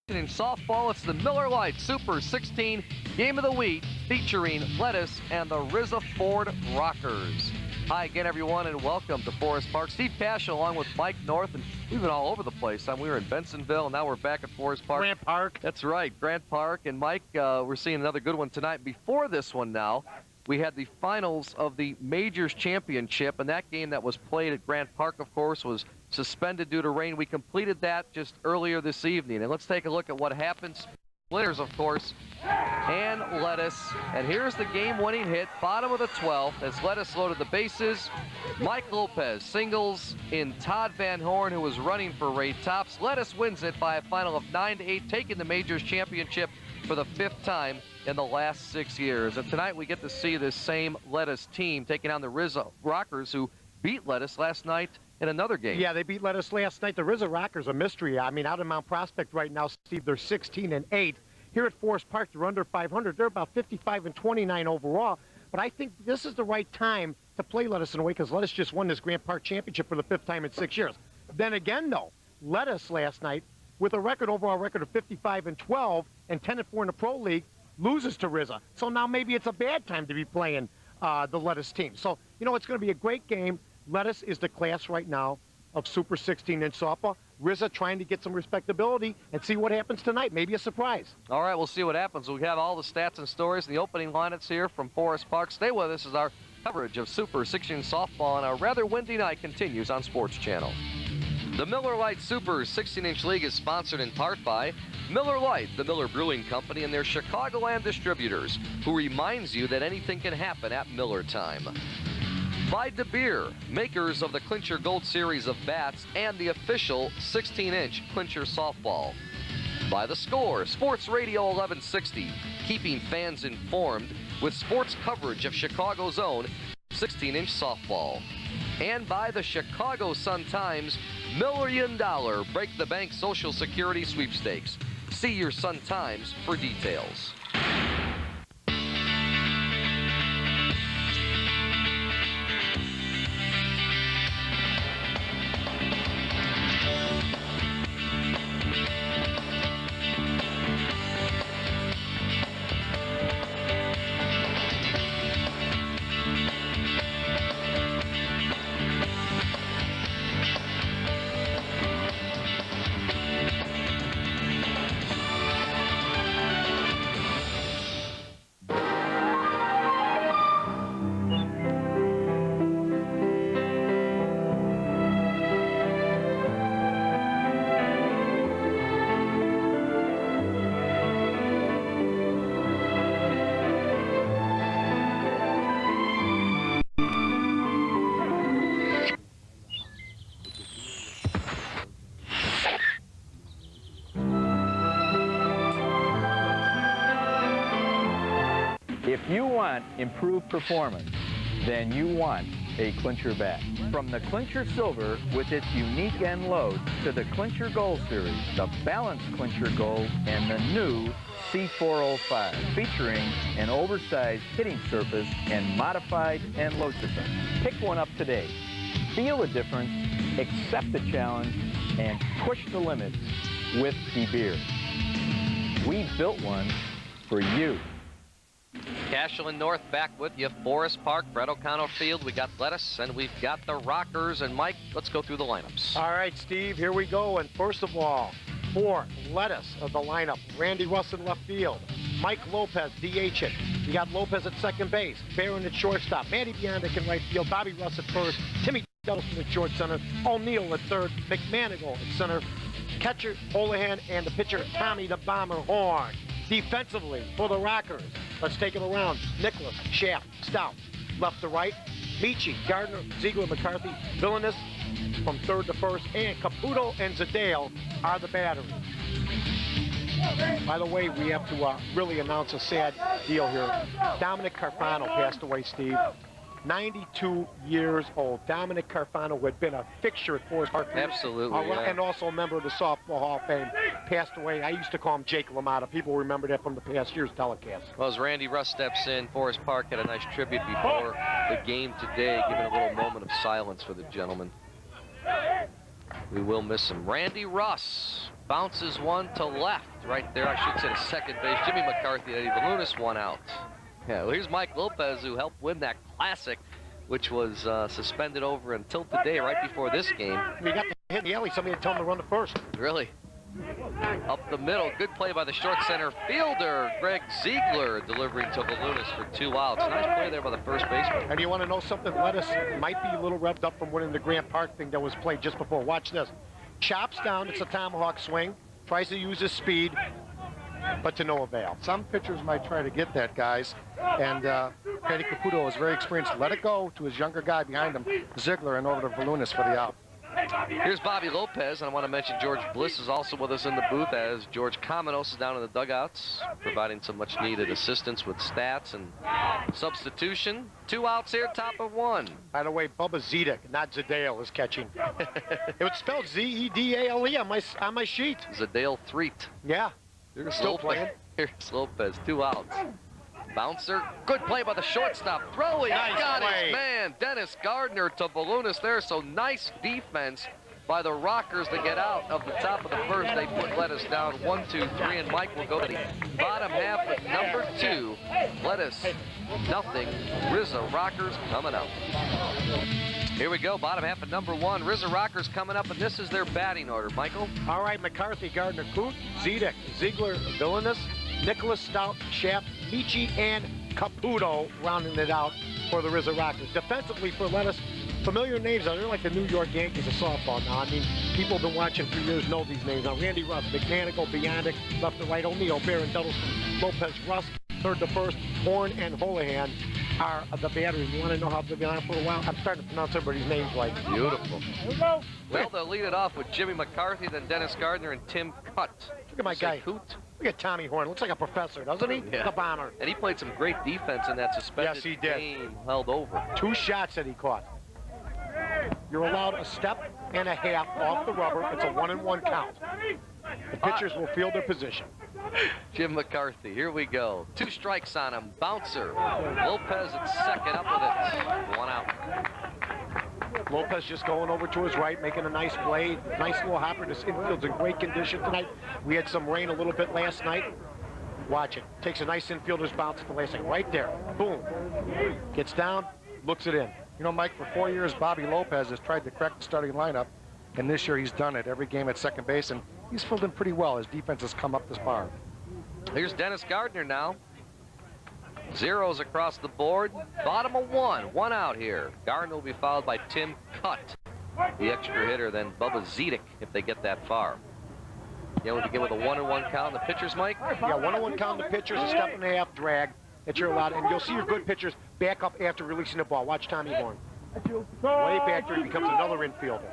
In softball, it's the Miller Lite Super 16 Game of the Week featuring Lettuce and the Rizza Ford Rockers. Hi again, everyone, and welcome to Forest Park. Steve Kashul along with Mike North, and we've been all over the place. We were in Bensonville, and now we're back at Forest Park. Grant Park. That's right, Grant Park. And Mike, we're seeing another good one tonight. Before this one now, we had the finals of the Majors Championship, and that game that was played at Grant Park, of course, was suspended due to rain. We completed that just earlier this evening, and let's take a look at what happens. Splitters, of course, and Lettuce. And here's the game-winning hit, bottom of the 12th, as Lettuce loaded the bases. Mike Lopez singles in Todd Van Horn, who was running for Ray Tops. Lettuce wins it by a final of 9-8, taking the Majors Championship for the 5th time in the last 6 years. And tonight we get to see this same Lettuce team taking on the Rizza Rockers, who beat Lettuce last night in another game. Yeah, they beat Lettuce last night. The Rizza Rockers, a mystery. I mean, out in Mount Prospect right now, Steve, they're 16-8. Here at Forest Park, they're under 500. They're about 55-29 overall. But I think this is the right time to play Lettuce in a way, because Lettuce just won this Grant Park Championship for the 5th time in 6 years. Then again, though, Lettuce last night, with a overall record of 55-12 and 10-4 in the Pro League, loses to Rizza. So now maybe it's a bad time to be playing the Lettuce team. So, you know, it's going to be a great game. Lettuce is the class right now of Super 16 in softball. Rizza trying to get some respectability and see what happens tonight. Maybe a surprise. All right, we'll see what happens. We have all the stats and stories and the opening lineups here from Forest Park. Stay with us as our coverage of Super 16 softball on a rather windy night continues on Sports Channel. The Miller Lite Super 16-inch League is sponsored in part by Miller Lite, the Miller Brewing Company, and their Chicagoland distributors, who reminds you that anything can happen at Miller time. By De Beer, makers of the Clincher Gold Series of bats and the official 16-inch Clincher softball. By The Score, Sports Radio 1160, keeping fans informed with sports coverage of Chicago's own 16-inch softball. And by the Chicago Sun-Times $1 Million Break the Bank Social Security Sweepstakes. See your Sun-Times for details. If you want improved performance, then you want a Clincher bat. From the Clincher Silver with its unique end load to the Clincher Gold Series, the balanced Clincher Gold, and the new C405, featuring an oversized hitting surface and modified end load system. Pick one up today. Feel the difference, accept the challenge, and push the limits with De Beer. We built one for you. Kashul and North back with you. Forest Park, Brett O'Connell Field. We got Lettuce, and we've got the Rockers. And Mike, let's go through the lineups. All right, Steve, here we go. And first of all, for Lettuce of the lineup, Randy Russ in left field, Mike Lopez DH it. You got Lopez at second base, Barron at shortstop, Manny Biondic in right field, Bobby Russ at first, Timmy Delson at short center, O'Neill at third, McManigal at center, catcher Holohan, and the pitcher Tommy the Bomber Horn. Defensively for the Rockers, let's take it around. Nicholas, Schaff, Stout, left to right. Michi, Gardner, Ziegler, McCarthy, Villainous from third to first, and Caputo and Zadale are the battery. By the way, we have to really announce a sad deal here. Dominic Carfano passed away, Steve. 92 years old. Dominic Carfano, who had been a fixture at Forest Park. Absolutely, yeah. And also a member of the Softball Hall of Fame, passed away. I used to call him Jake LaMotta. People remember that from the past year's telecast. Well, as Randy Russ steps in, Forest Park had a nice tribute before the game today, giving a little moment of silence for the gentleman. We will miss him. Randy Russ, Bounces one to left. Right there, I should say, to second base. Jimmy McCarthy, Eddie Valunas, one out. Yeah, well, here's Mike Lopez, who helped win that classic, which was suspended over until today, right before this game. We got the hit in the alley. Somebody had told him to run to first. Really? Up the middle, good play by the short center fielder, Greg Ziegler, delivering to Valunas for 2 outs. Nice play there by the first baseman. And you want to know something? Lettuce might be a little revved up from winning the Grant Park thing that was played just before. Watch this. Chops down, it's a tomahawk swing, tries to use his speed, but to no avail. Some pitchers might try to get that, guys, and Patty Caputo is very experienced. Let it go to his younger guy behind him, Ziegler, and over to Valunas for the out. Here's Bobby Lopez, and I want to mention George Bliss is also with us in the booth, as George Kamenos is down in the dugouts, providing some much-needed assistance with stats and substitution. 2 outs here, top of 1. By the way, Bubba Zedek, not Zadale, is catching. It was spelled Z-E-D-A-L-E on my sheet. Zadale Threet. Yeah. Here's Still Lopez. playing. Here's Lopez, 2 outs. Bouncer, good play by the shortstop. Throwing, Nice got play. his man, Dennis Gardner to Valunas there. So nice defense by the Rockers to get out of the top of the first. They put Lettuce down 1, 2, 3, and Mike will go to the bottom half with number 2. Lettuce, nothing. Rizza Rockers coming up. Here we go, bottom half of number 1. Rizza Rockers coming up, and this is their batting order. Michael? All right, McCarthy, Gardner, Coote, Zedek, Ziegler, Valunas, Nicholas, Stout, Schaff, Michi, and Caputo rounding it out for the Rizza Rockers. Defensively for Lettuce, familiar names. They're like the New York Yankees of softball now. I mean, people have been watching for years know these names. Now, Randy Russ, McManigal, Biondic, left to right, O'Neill, Barron, Duddleston, Lopez, Russ, third to first, Horn, and Holohan are the batters. You want to know how they've been on for a while? I'm starting to pronounce everybody's names right. Beautiful. Well, they'll lead it off with Jimmy McCarthy, then Dennis Gardner, and Tim Cutt. Look at my guy. Coote. Look at Tommy Horn. Looks like a professor, doesn't he? Yeah. The bomber. And he played some great defense in that suspended Yes, he did. game held over. 2 shots that he caught. You're allowed a step and a half off the rubber. It's a 1-and-1 count. The pitchers will field their position. Jim McCarthy, here we go. 2 strikes on him. Bouncer. Lopez at second, up with it. 1 out. Lopez just going over to his right, making a nice play. Nice little hopper. This infield's in great condition tonight. We had some rain a little bit last night. Watch it. Takes a nice infielder's bounce at the last second. Right there. Boom. Gets down, looks it in. You know, Mike, for 4 years, Bobby Lopez has tried to crack the starting lineup, and this year he's done it every game at second base, and he's filled in pretty well. His defense has come up this far. Here's Dennis Gardner now. Zeros across the board. Bottom of 1. 1 out here. Gardner will be followed by Tim Cutt, the extra hitter, then Bubba Zedek if they get that far. Yeah, we begin with a 1-and-1 count. The pitchers, Mike? Yeah, 1-on-1 count. The pitchers, a step and a half drag that you're allowed. And you'll see your good pitchers back up after releasing the ball. Watch Tommy Horn. Way back there, he becomes another infielder.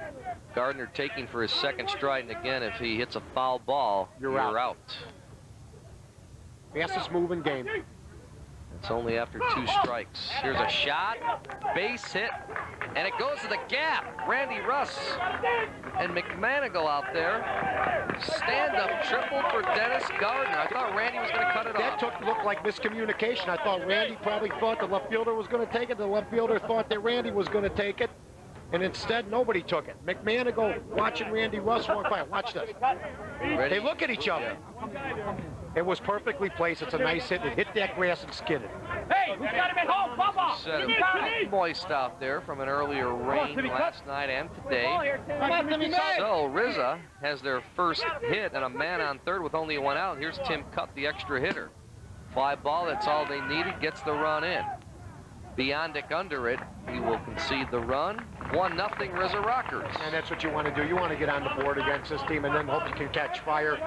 Gardner taking for his second stride, and again, if he hits a foul ball, you're out. Fastest moving game. It's only after 2 strikes. Here's a shot, base hit, and it goes to the gap. Randy Russ and McManigal out there. Stand-up triple for Dennis Gardner. I thought Randy was going to cut it off. That looked like miscommunication. I thought Randy probably thought the left fielder was going to take it. The left fielder thought that Randy was going to take it. And instead, nobody took it. McManigal watching Randy Russ walk by. Watch this. Ready? They look at each other. It was perfectly placed. It's a nice hit. It hit that grass and skidded. Hey, who's got him at home, Bubba? Said it was moist out there from an earlier rain last night and today. So Rizza has their first hit and a man on third with only 1 out. Here's Tim Cutt, the extra hitter. Fly ball, that's all they needed, gets the run in. Biondic under it, he will concede the run. 1-0 Rizza Rockers. And that's what you want to do. You want to get on the board against this team and then hope you can catch fire.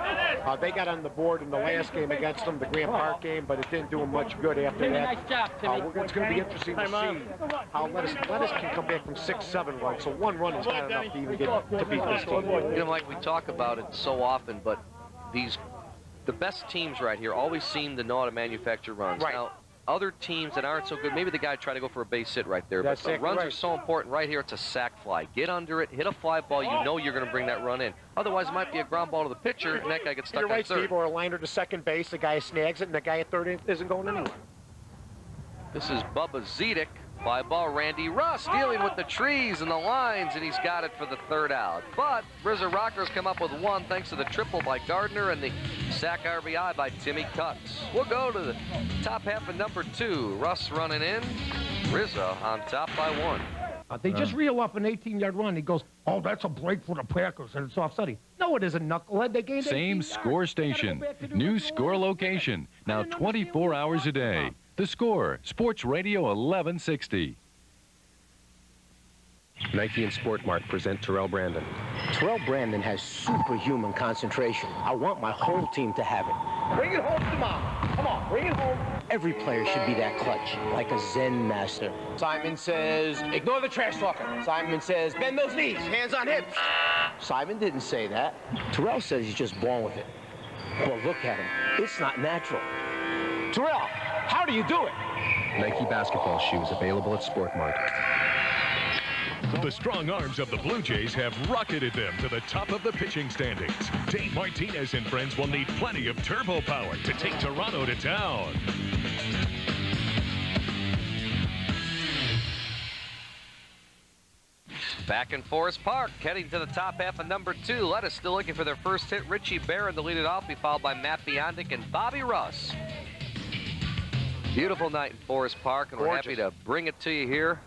They got on the board in the last game against them, the Grant Park game, but it didn't do them much good after that. Nice job, Timmy. It's going to be interesting to see how Lettuce can come back from 6-7 runs. So 1 run is not enough to even get to beat this team. You know, Mike, we talk about it so often, but the best teams right here always seem to know how to manufacture runs. Right. Now, other teams that aren't so good, maybe the guy tried to go for a base hit right there, but the runs are so important. Right here, it's a sac fly. Get under it, hit a fly ball, you know you're going to bring that run in. Otherwise, it might be a ground ball to the pitcher, and that guy gets stuck You're on right, third. Steve, or a liner to second base. The guy snags it, and the guy at third isn't going anywhere. This is Bubba Zedek Fly ball, Randy Russ dealing with the trees and the lines, and he's got it for the 3rd out. But Rizza Rockers come up with 1 thanks to the triple by Gardner and the sac RBI by Timmy Cutts. We'll go to the top half of number 2. Russ running in, Rizza on top by 1. They just reel up an 18-yard run. He goes, oh, that's a break for the Packers, and it's offside. No, it isn't, knucklehead. They gained Same score station, new score location, now 24 hours a day. The Score, Sports Radio 1160. Nike and Sport Mart present Terrell Brandon. Terrell Brandon has superhuman concentration. I want my whole team to have it. Bring it home to mom. Come on, bring it home. Every player should be that clutch, like a Zen master. Simon says, ignore the trash talker. Simon says, bend those knees, hands on hips. Simon didn't say that. Terrell says he's just born with it. Well, look at him. It's not natural. Terrell, how do you do it? Nike basketball shoes available at Sport Mart. The strong arms of the Blue Jays have rocketed them to the top of the pitching standings. Dave Martinez and friends will need plenty of turbo power to take Toronto to town. Back in Forest Park, heading to the top half of number 2. Lettuce still looking for their first hit. Richie Barron to lead it off, be followed by Matt Biondic and Bobby Russ. Beautiful night in Forest Park, and we're happy to bring it to you here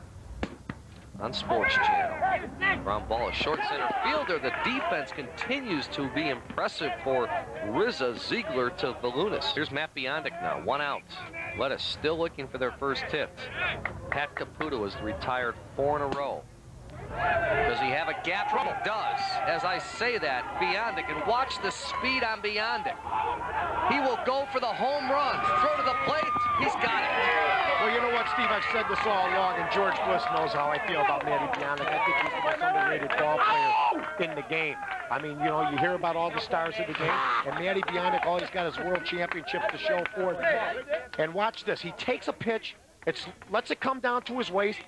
on Sports Channel. Ground ball, a short center fielder. The defense continues to be impressive for Rizza, Ziegler to Volunis. Here's Matt Biondic now, 1 out. Lettuce still looking for their first hit. Pat Caputo has retired 4 in a row. Does he have a gap? He does. As I say that, Biondic, and watch the speed on Biondic. He will go for the home run. Throw to the plate. He's got it. Well, you know what, Steve? I've said this all along, and George Bliss knows how I feel about Matty Biondic. I think he's the most underrated ball player in the game. I mean, you know, you hear about all the stars of the game, and Matty Biondic, all he's got is world championships to show for it. And watch this. He takes a pitch, lets it come down to his waist,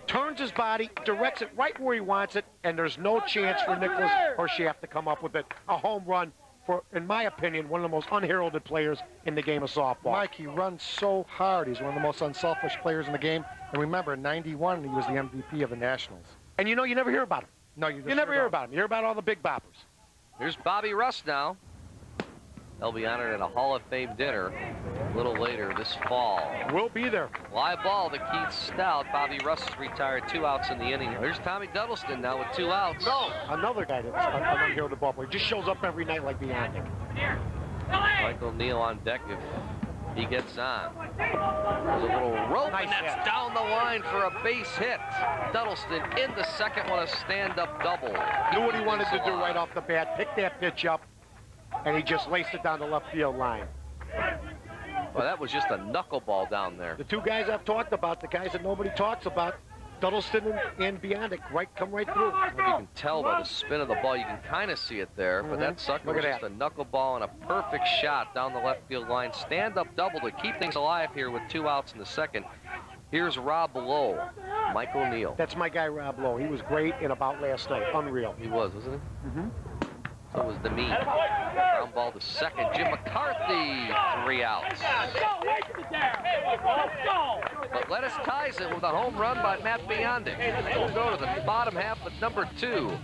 turns his body, directs it right where he wants it, and there's no chance for Nicholas or Schaff to come up with it. A home run for, in my opinion, one of the most unheralded players in the game of softball. Mike, he runs so hard. He's one of the most unselfish players in the game. And remember, in '91, he was the MVP of the Nationals. And you know, you never hear about him. No, you never hear about him. You hear about all the big boppers. Here's Bobby Russ now. They'll be honored at a Hall of Fame dinner a little later this fall. We'll be there. Live ball to Keith Stout. Bobby Russ has retired 2 outs in the inning. Here's Tommy Duddleston now with 2 outs. No, another guy that's an unheralded ball player. Just shows up every night like Biondic. Michael Neal on deck if he gets on. There's a little rope, Nice and that's hit. down the line for a base hit. Duddleston in the second with a stand-up double. Knew what he wanted to do right off the bat. Picked that pitch up, and he just laced it down the left field line. Well, that was just a knuckleball down there. The 2 guys I've talked about, the guys that nobody talks about, Duddleston and Biondic, come right through. Well, you can tell by the spin of the ball. You can kind of see it there, but that sucker Look was at just a knuckleball and a perfect shot down the left field line. Stand-up double to keep things alive here with 2 outs in the second. Here's Rob Lowe, Michael Neal. That's my guy, Rob Lowe. He was great in about last night. Unreal. He was, wasn't he? Mm-hmm. So was Demeen. Ground ball to second. Jim McCarthy, 3 outs. But Lettuce ties it with a home run by Matt Biondic. We'll go to the bottom half of number 2.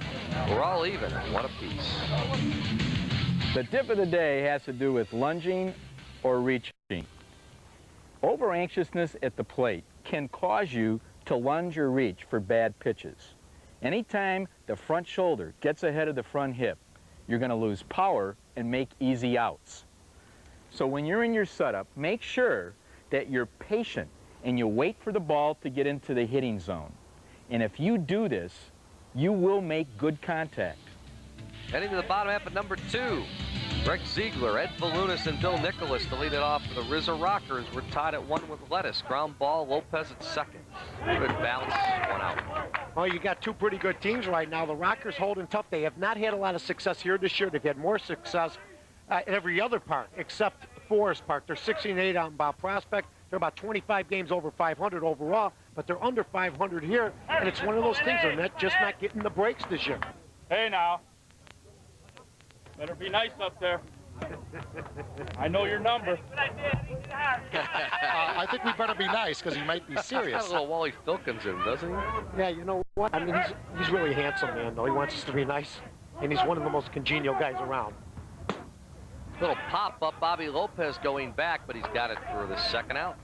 We're all even, 1 apiece. The tip of the day has to do with lunging or reaching. Over-anxiousness at the plate can cause you to lunge or reach for bad pitches. Anytime the front shoulder gets ahead of the front hip, you're going to lose power and make easy outs. So when you're in your setup, make sure that you're patient and you wait for the ball to get into the hitting zone. And if you do this, you will make good contact. Heading to the bottom half of number 2. Greg Ziegler, Ed Volunis, and Bill Nicholas to lead it off for the Rizza Rockers. We're tied at 1 with Lettuce. Ground ball, Lopez at second. Good bounce, 1 out. Well, you got 2 pretty good teams right now. The Rockers holding tough. They have not had a lot of success here this year. They've had more success at every other park except Forest Park. They're 16-8 out in Bob Prospect. They're about 25 games over 500 overall, but they're under 500 here, and it's one of those things. They're just not getting the breaks this year. Hey, now. Better be nice up there. I know your number. I think we better be nice because he might be He's serious. got a little Wally Filkins in him, doesn't he? Yeah, you know what? I mean, he's really handsome, man, though. He wants us to be nice, and he's one of the most congenial guys around. Little pop-up, Bobby Lopez going back, but he's got it for the second out.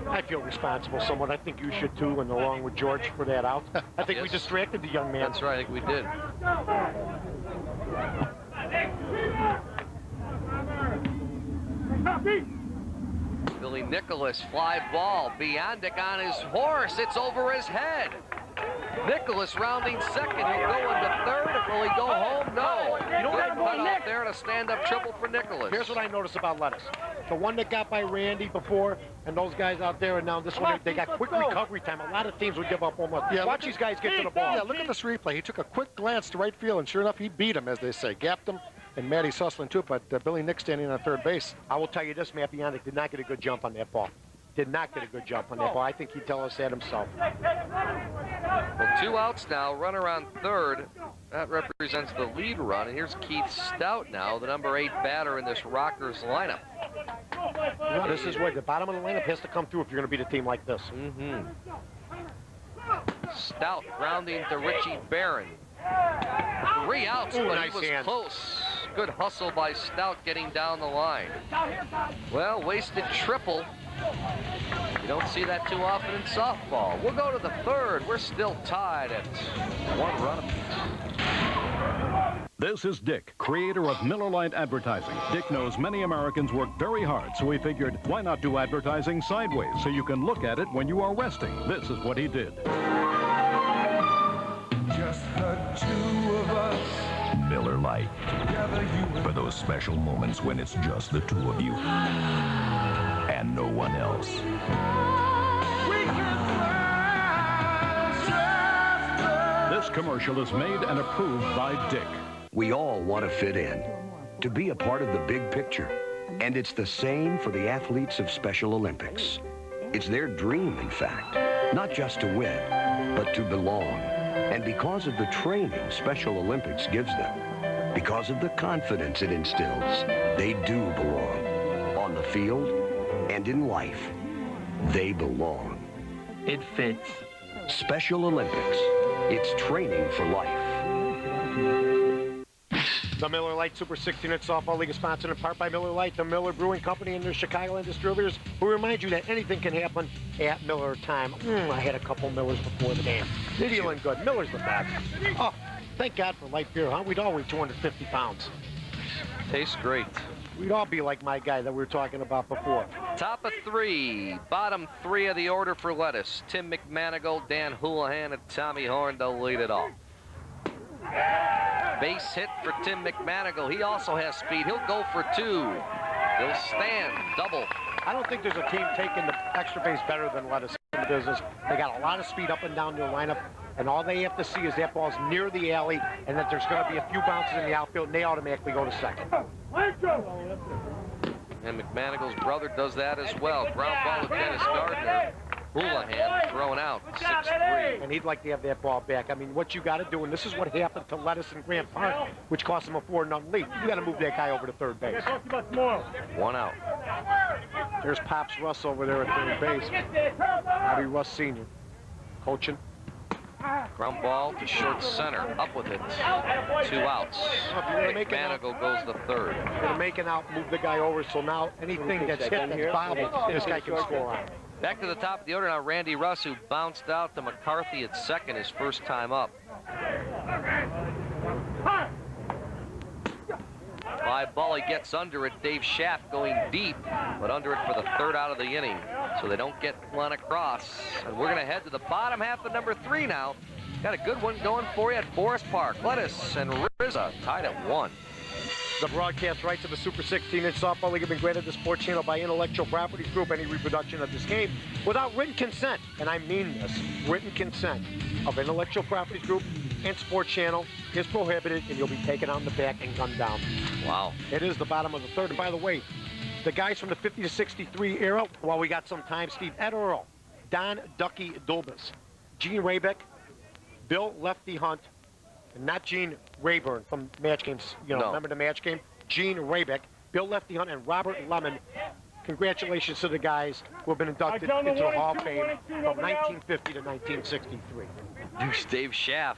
I feel responsible somewhat. I think you should, too, and along with George for that out. I think we Yes. distracted the young man. That's right, I think we did. Billy Nicholas, fly ball. Biondic on his horse. It's over his head. Nicholas rounding second. He'll go into third. Will he go home? No. You know what I cut know, out there and a stand-up triple for Nicholas. Here's what I noticed about Lettuce. The one that got by Randy before, and those guys out there, and now this one, they got quick recovery time. A lot of teams would give up almost. Yeah, Watch these guys get to the ball. Yeah, look at this replay. He took a quick glance to right field, and sure enough, he beat him, as they say. Gapped him, and Matty's hustling too, but Billy Nick standing on third base. I will tell you this, Matt Biondic did not get a good jump on that ball. Did not get a good jump on that ball. I think he'd tell us that himself. Well, 2 outs now, runner on third. That represents the lead run. And here's Keith Stout now, the number 8 batter in this Rockers lineup. You know, this is where the bottom of the lineup has to come through if you're going to beat a team like this. Stout grounding to Richie Barron. 3 outs, Ooh, but nice he was hand. close. Good hustle by Stout getting down the line. Well, wasted triple. You don't see that too often in softball. We'll go to the third. We're still tied at 1 run apiece. This is Dick, creator of Miller Lite Advertising. Dick knows many Americans work very hard, so he figured, why not do advertising sideways so you can look at it when you are resting? This is what he did. Just the 2 of us. Miller Lite. Together you For those special moments when it's just the 2 of you. And no one else. we can fly. This commercial is made and approved by Dick. We all want to fit in, to be a part of the big picture. And it's the same for the athletes of Special Olympics. It's their dream, in fact, not just to win, but to belong. And because of the training Special Olympics gives them, because of the confidence it instills, they do belong. On the field and in life, they belong. It fits. Special Olympics, it's training for life. The Miller Lite Super 16-inch Softball League is sponsored in part by Miller Lite, the Miller Brewing Company, and their Chicagoland distributors, who remind you that anything can happen at Miller time. I had a couple Millers before the game. Feeling good. Miller's the best. Oh, thank God for light beer, huh? We'd all weigh 250 pounds. Tastes great. We'd all be like my guy that we were talking about before. Top of 3, bottom 3 of the order for Lettuce. Tim McManigal, Dan Houlihan, and Tommy Horn to lead it off. Base hit for Tim McManigal. He also has speed. He'll go for 2. He'll stand, double. I don't think there's a team taking the extra base better than Lettuce in the business. They got a lot of speed up and down their lineup, and all they have to see is that ball's near the alley and that there's going to be a few bounces in the outfield, and they automatically go to second. And McManigal's brother does that as well. Ground ball to Dennis Gardner. Houlihan thrown out, 6-3. And he'd like to have that ball back. I mean, what you got to do, and this is what happened to Lettuce and Grant Park, which cost him a 4-0 lead. You got to move that guy over to third base. 1 out. There's Pops Russ over there at third base. Bobby Russ Sr. coaching. Ground ball to short center. Up with it. 2 outs. McManigal goes to third. Going to make an out, move the guy over, so now anything that's hit that's bobbled, this guy can score on. Back to the top of the order now, Randy Russ, who bounced out to McCarthy at second his first time up. Fly ball, he gets under it. Dave Schaff going deep, but under it for the 3rd out of the inning. So they don't get one across. And we're going to head to the bottom half of number 3 now. Got a good one going for you at Forest Park. Lettuce and Rizza tied at 1. The broadcast rights of the Super 16-inch Softball League have been granted to the Sports Channel by Intellectual Properties Group. Any reproduction of this game without written consent, and I mean this, written consent of Intellectual Properties Group and Sports Channel is prohibited, and you'll be taken on the back and gunned down. Wow. It is the bottom of the 3rd. And by the way, the guys from the 50 to 63 era, while we got some time, Steve, Ed Earl, Don Ducky Dulbis, Gene Raybeck, Bill Lefty Hunt, and not Gene Rayburn from Match Games. You know, no. Remember the Match Game? Gene Raybeck Bill Lefty Hunt and Robert Lemon. Congratulations to the guys who have been inducted into the Hall of Fame from 1950 to 1963. Deuce Dave Schaff,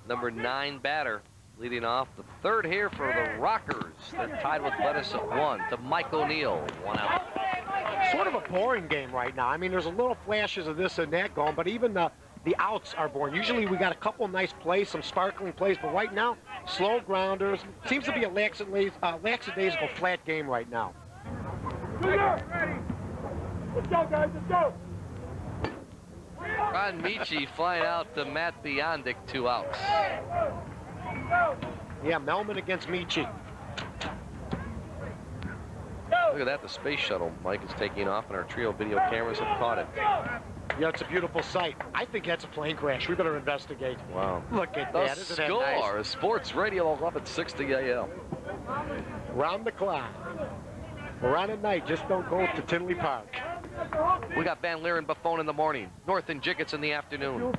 number 9 batter, leading off the third here for the Rockers. They're tied with Lettuce at 1 to Mike O'Neill, 1 out. Sort of a boring game right now. I mean, there's a little flashes of this and that going, but even the outs are boring. Usually we got a couple nice plays, some sparkling plays, but right now, slow grounders. Seems to be a lackadaisical flat game right now. Let's go, guys, let's go. Ron Michi flying out to Matt Biondic, 2 outs. Yeah, Melman against Michi. Look at that, the space shuttle, Mike, is taking off, and our trio video cameras have caught it. Yeah, it's a beautiful sight. I think that's a plane crash. We better investigate. Wow. Look at The that. Isn't that nice? score is Sports Radio 1160 AM. Round the clock. Around at night, just don't go to Tinley Park. We got Van Leer and Buffon in the morning, North and Jickets in the afternoon.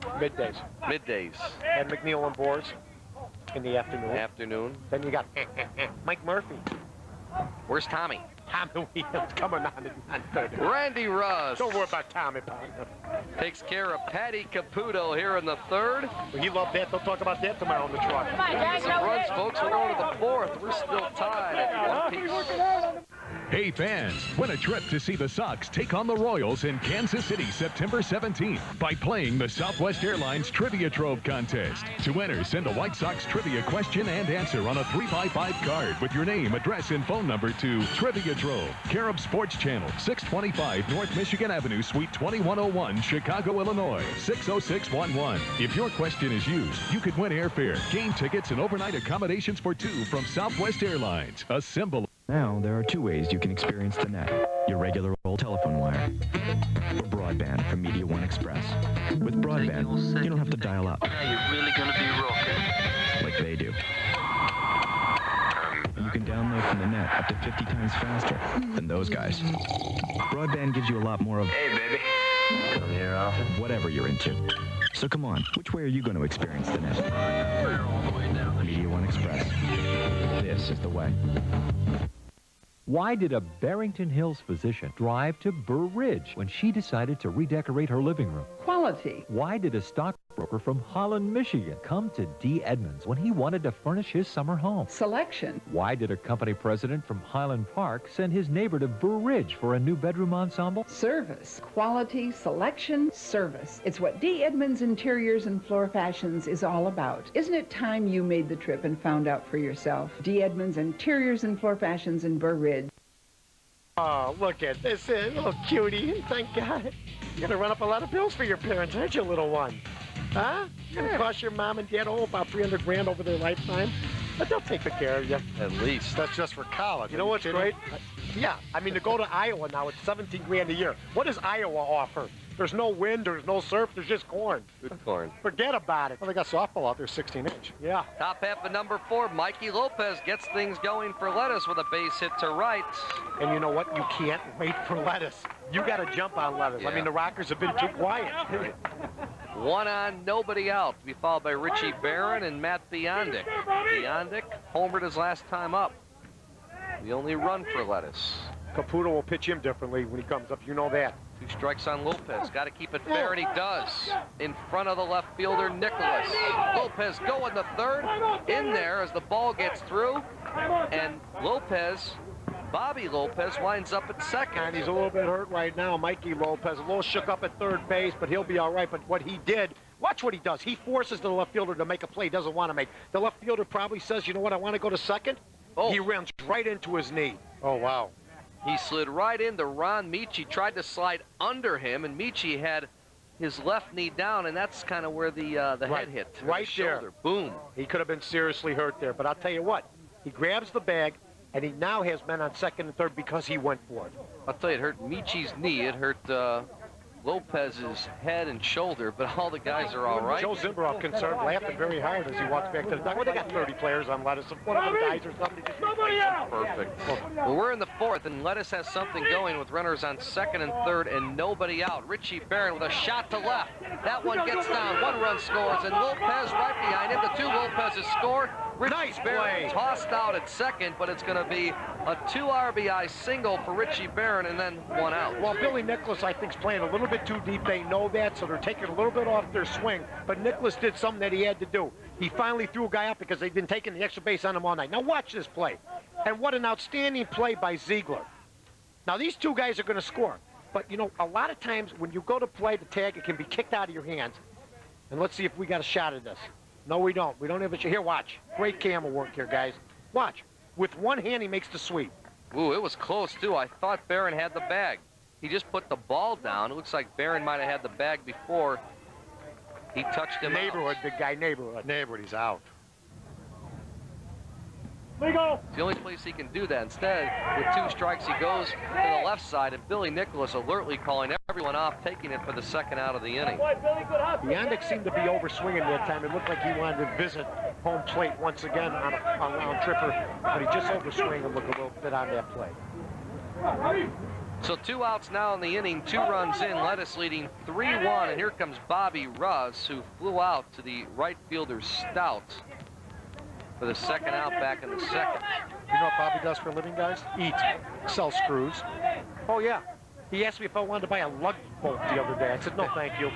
Middays. Middays. And McNeil and Boers in the afternoon. Then you got Mike Murphy. Where's Tommy? Tommy Williams coming on at 9:30. Randy Russ. Don't worry about Tommy, partner. Takes care of Patty Caputo here in the third. Well, he loved that. They'll talk about that tomorrow in the truck. Some runs, folks. We're going to the fourth. We're still tied at 1 apiece. Hey fans, win a trip to see the Sox take on the Royals in Kansas City September 17th by playing the Southwest Airlines Trivia Trove Contest. To enter, send a White Sox trivia question and answer on a 3x5 card with your name, address, and phone number to Trivia Trove, care of Sports Channel, 625 North Michigan Avenue, Suite 2101, Chicago, Illinois, 60611. If your question is used, you could win airfare, game tickets, and overnight accommodations for 2 from Southwest Airlines, a symbol. Now, there are 2 ways you can experience the net. Your regular old telephone wire, or broadband from Media One Express. With broadband, you don't have to dial up. Now you're really going to be rocking. Like they do. And you can download from the net up to 50 times faster than those guys. Broadband gives you a lot more of... Hey, baby. Come here often. Whatever you're into. So come on, which way are you going to experience the net? Media One Express. This is the way. Why did a Barrington Hills physician drive to Burr Ridge when she decided to redecorate her living room? Quality. Why did a stockbroker from Holland, Michigan come to D. Edmonds when he wanted to furnish his summer home? Selection. Why did a company president from Highland Park send his neighbor to Burr Ridge for a new bedroom ensemble? Service. Quality, selection, service. It's what D. Edmonds Interiors and Floor Fashions is all about. Isn't it time you made the trip and found out for yourself? D. Edmonds Interiors and Floor Fashions in Burr Ridge. Oh, look at this little cutie. Thank God. You're going to run up a lot of bills for your parents, aren't you, little one? Huh? It's going to cost your mom and dad about $300,000 over their lifetime. But they'll take good care of you. At least. That's just for college. You know what's great? Yeah, I mean, to go to Iowa now, it's $17,000 a year. What does Iowa offer? There's no wind, there's no surf, there's just corn. Good corn. Forget about it. Well, they got softball out there, 16-inch. Yeah. Top half of number 4, Mikey Lopez gets things going for Lettuce with a base hit to right. And you know what? You can't wait for Lettuce. You got to jump on Lettuce. Yeah. I mean, the Rockers have been too quiet. 1 on, nobody out. To be followed by Richie Barron and Matt Biondic. Biondic homered his last time up. The only run for Lettuce. Caputo will pitch him differently when he comes up. You know that. 2 strikes on Lopez. Got to keep it fair, and he does. In front of the left fielder, Nicholas. Lopez going the third. In there as the ball gets through. And Lopez, Bobby Lopez, winds up at second. And he's a little bit hurt right now. Mikey Lopez, a little shook up at third base, but he'll be all right. But what he did, watch what he does. He forces the left fielder to make a play he doesn't want to make. The left fielder probably says, you know what, I want to go to second. Oh. He runs right into his knee. Oh, wow. He slid right into Ron Michi, tried to slide under him, and Michi had his left knee down, and that's kind of where the head hit. Right the there. shoulder. Boom. He could have been seriously hurt there, but I'll tell you what. He grabs the bag, and he now has men on second and third because he went for it. I'll tell you, it hurt Michi's knee. It hurt Lopez's head and shoulder, but all the guys are all right. Joe Zimberoff concerned, laughing very hard as he walks back to the dugout. Well, they got 30 players on Lettuce. If one of them dies or something, just Perfect. Well, we're in the fourth, and Lettuce has something going with runners on second and third and nobody out. Richie Barron with a shot to left. That one gets down. 1 run scores, and Lopez right behind him. The 2 Lopez's score. Nice play. Tossed out at second, but it's going to be a 2 RBI single for Richie Barron and then 1 out. Well, Billy Nicholas, I think, is playing a little bit too deep. They know that, so they're taking a little bit off their swing. But Nicholas did something that he had to do. He finally threw a guy out because they've been taking the extra base on him all night. Now watch this play. And what an outstanding play by Ziegler. Now, these two guys are going to score. But, you know, a lot of times when you go to play the tag, it can be kicked out of your hands. And let's see if we got a shot at this. No, we don't. We don't have a shot. Here, watch. Great camera work here, guys. Watch. With one hand, he makes the sweep. Ooh, it was close, too. I thought Barron had the bag. He just put the ball down. It looks like Barron might have had the bag before he touched him Neighborhood, out. big guy, neighborhood. Neighborhood, he's out. Legal. It's the only place he can do that. Instead, with 2 strikes, he goes to the left side, and Billy Nicholas alertly calling everyone off, taking it for the 2nd out of the inning. Yannick seemed to be overswinging that time. It looked like he wanted to visit home plate once again on a round tripper, but he just overswing and looked a little bit on that play. So 2 outs now in the inning, 2 runs in, Lettuce leading 3-1, and here comes Bobby Russ, who flew out to the right fielder Stout for the 2nd out back in the 2nd. You know what Bobby does for a living, guys? Eat. Sell screws. Oh, yeah. He asked me if I wanted to buy a lug bolt the other day. I said, no, thank you.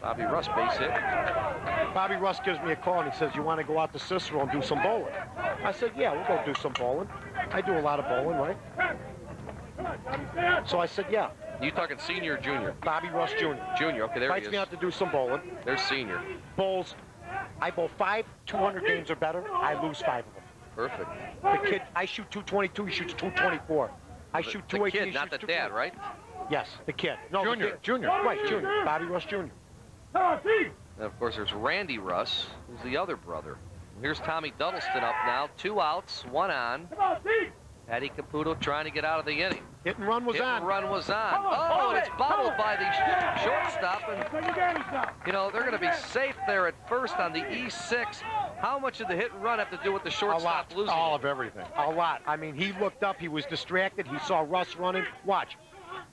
Bobby Russ base hit. Bobby Russ gives me a call and he says, you want to go out to Cicero and do some bowling? I said, yeah, we'll go do some bowling. I do a lot of bowling, right? So I said, yeah. You talking senior or junior? Bobby Russ Jr. Junior, okay, there he Invites is. me out to do some bowling. There's senior. Bowls. I bowl 5 200 games or better. I lose 5 of them. Perfect. The kid, I shoot 222, he shoots 224. I shoot 218. The kid, not the dad, right? Yes, the kid. No, Junior. Junior. Right, Junior. Bobby Russ Jr. And of course, there's Randy Russ, who's the other brother. Here's Tommy Duddleston up now. 2 outs, 1 on. Eddie Caputo trying to get out of the inning. Hit and run was on. Hit and run was on. Oh, and it's bobbled by the shortstop. And, you know, they're going to be safe there at first on the E6. How much did the hit and run have to do with the shortstop losing? All of everything. A lot. I mean, he looked up. He was distracted. He saw Russ running. Watch.